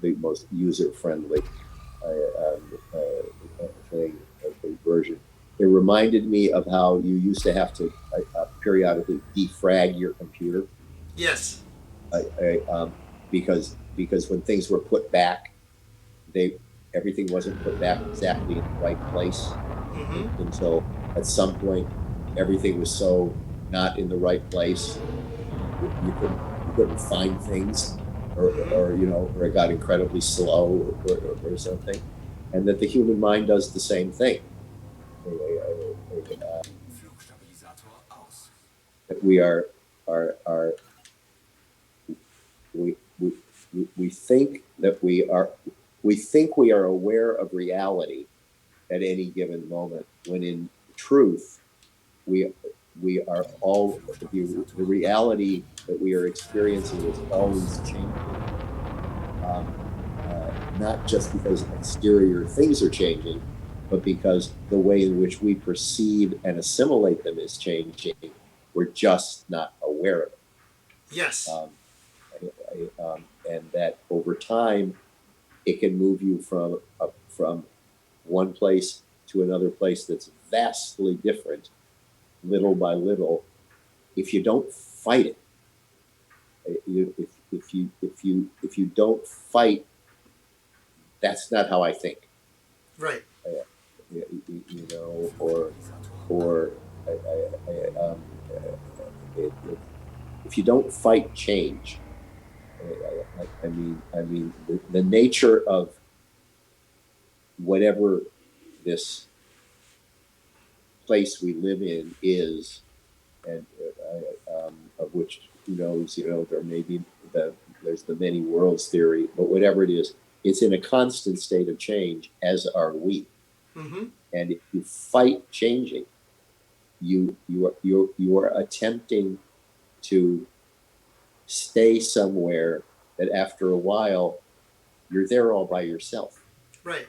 the most user friendly thing, version. It reminded me of how you used to have to periodically defrag your computer. Yes. Because when things were put back, they everything wasn't put back exactly in the right place, and so at some point everything was so not in the right place, you couldn't find things, or it got incredibly slow, or something, and that the human mind does the same thing. That we are we, we we think that we are aware of reality at any given moment, when in truth we we are all the reality that we are experiencing is always changing, not just because exterior things are changing, but because the way in which we perceive and assimilate them is changing. We're just not aware of it. Yes. Um, and that over time, it can move you from one place to another place that's vastly different, little by little, if you don't fight it. If you don't fight, that's not how I think. Right. Or it, if you don't fight change, I mean, the nature of whatever this place we live in is, and of which there may be there's the many worlds theory, but whatever it is, it's in a constant state of change, as are we. And if you fight changing, you are attempting to stay somewhere that after a while you're there all by yourself, Right.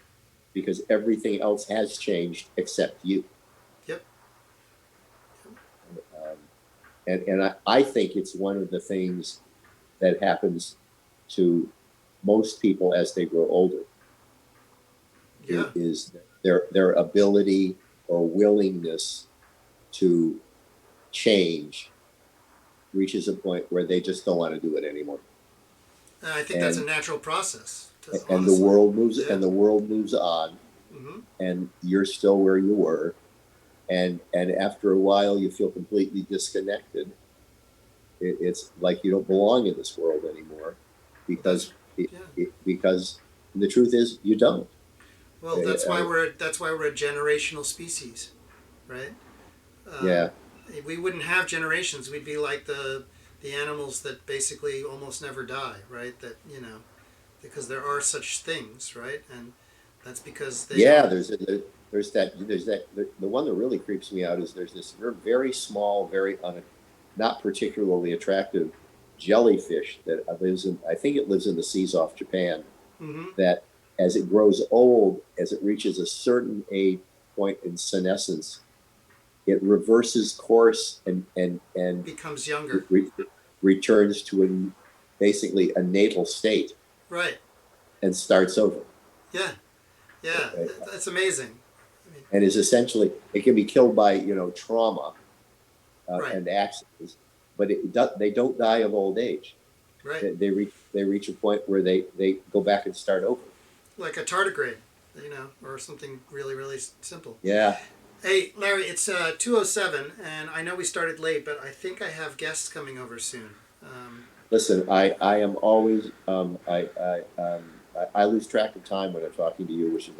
because everything else has changed except you. Yep. Um, and I think it's one of the things that happens to most people as they grow older, Yeah. is their ability or willingness to change reaches a point where they just don't want to do it anymore. And I think that's a natural process. And the world moves, Yeah. and the world moves on, and you're still where you were, and after a while you feel completely disconnected. It's like you don't belong in this world anymore, because because the truth is you don't. Well, that's why we're a generational species, right? Yeah. We wouldn't have generations. We'd be like the animals that basically almost never die, right? That because there are such things, right? And that's because they there's that the one that really creeps me out is there's this very small, not particularly attractive jellyfish that lives in, I think it lives in the seas off Japan, that as it grows old, as it reaches a certain age point in senescence, it reverses course and becomes younger, returns to basically a natal state, right? And starts over. Yeah, that's amazing. And is essentially, it can be killed by trauma right. and accidents, but they don't die of old age. Right. They reach a point where they go back and start over. like a tardigrade, or something really, really simple. Yeah. Hey, Larry, it's 2:07, and I know we started late, but I think I have guests coming over soon. Listen, I am always I lose track of time when I'm talking to you, which is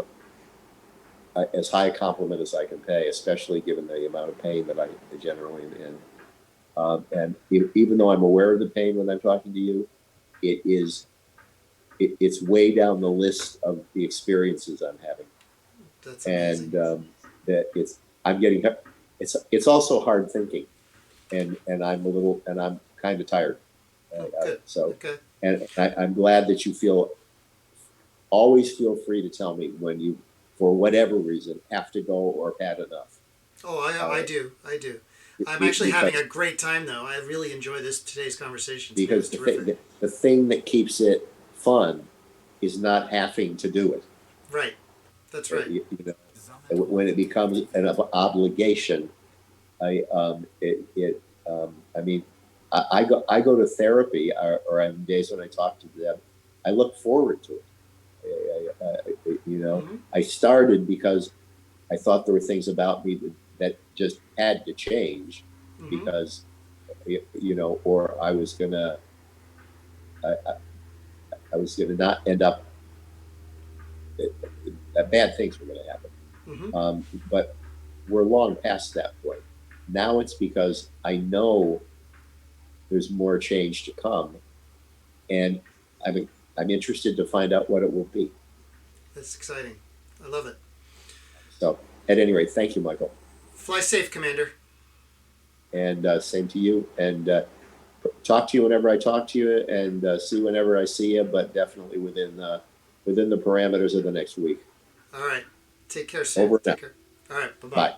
as high a compliment as I can pay, especially given the amount of pain that I generally am in. And even though I'm aware of the pain when I'm talking to you, it's way down the list of the experiences I'm having, That's amazing. and that I'm getting it's also hard thinking, and I'm kind of tired. Good. So, Okay. and I'm glad that you always feel free to tell me when you, for whatever reason, have to go or have had enough. Oh, I do. I'm actually having a great time, though. I really enjoy today's conversation. Because It's terrific. the thing that keeps it fun is not having to do it. Right. That's right. You know, when it becomes an obligation, I mean, I go to therapy, or on days when I talk to them, I look forward to it. Mm-hmm. I started because I thought there were things about me that just had to change, Mm-hmm. because or I was gonna not end up, bad things were gonna happen. Mm-hmm. But we're long past that point. Now it's because I know there's more change to come, and I'm interested to find out what it will be. That's exciting. I love it. So, at any rate, thank you, Michael, Fly safe, Commander. and same to you. And talk to you whenever I talk to you, and see whenever I see you. But definitely within the parameters of the next week. All right. Take care, sir. Over Take now. care. All right. Bye-bye. Bye.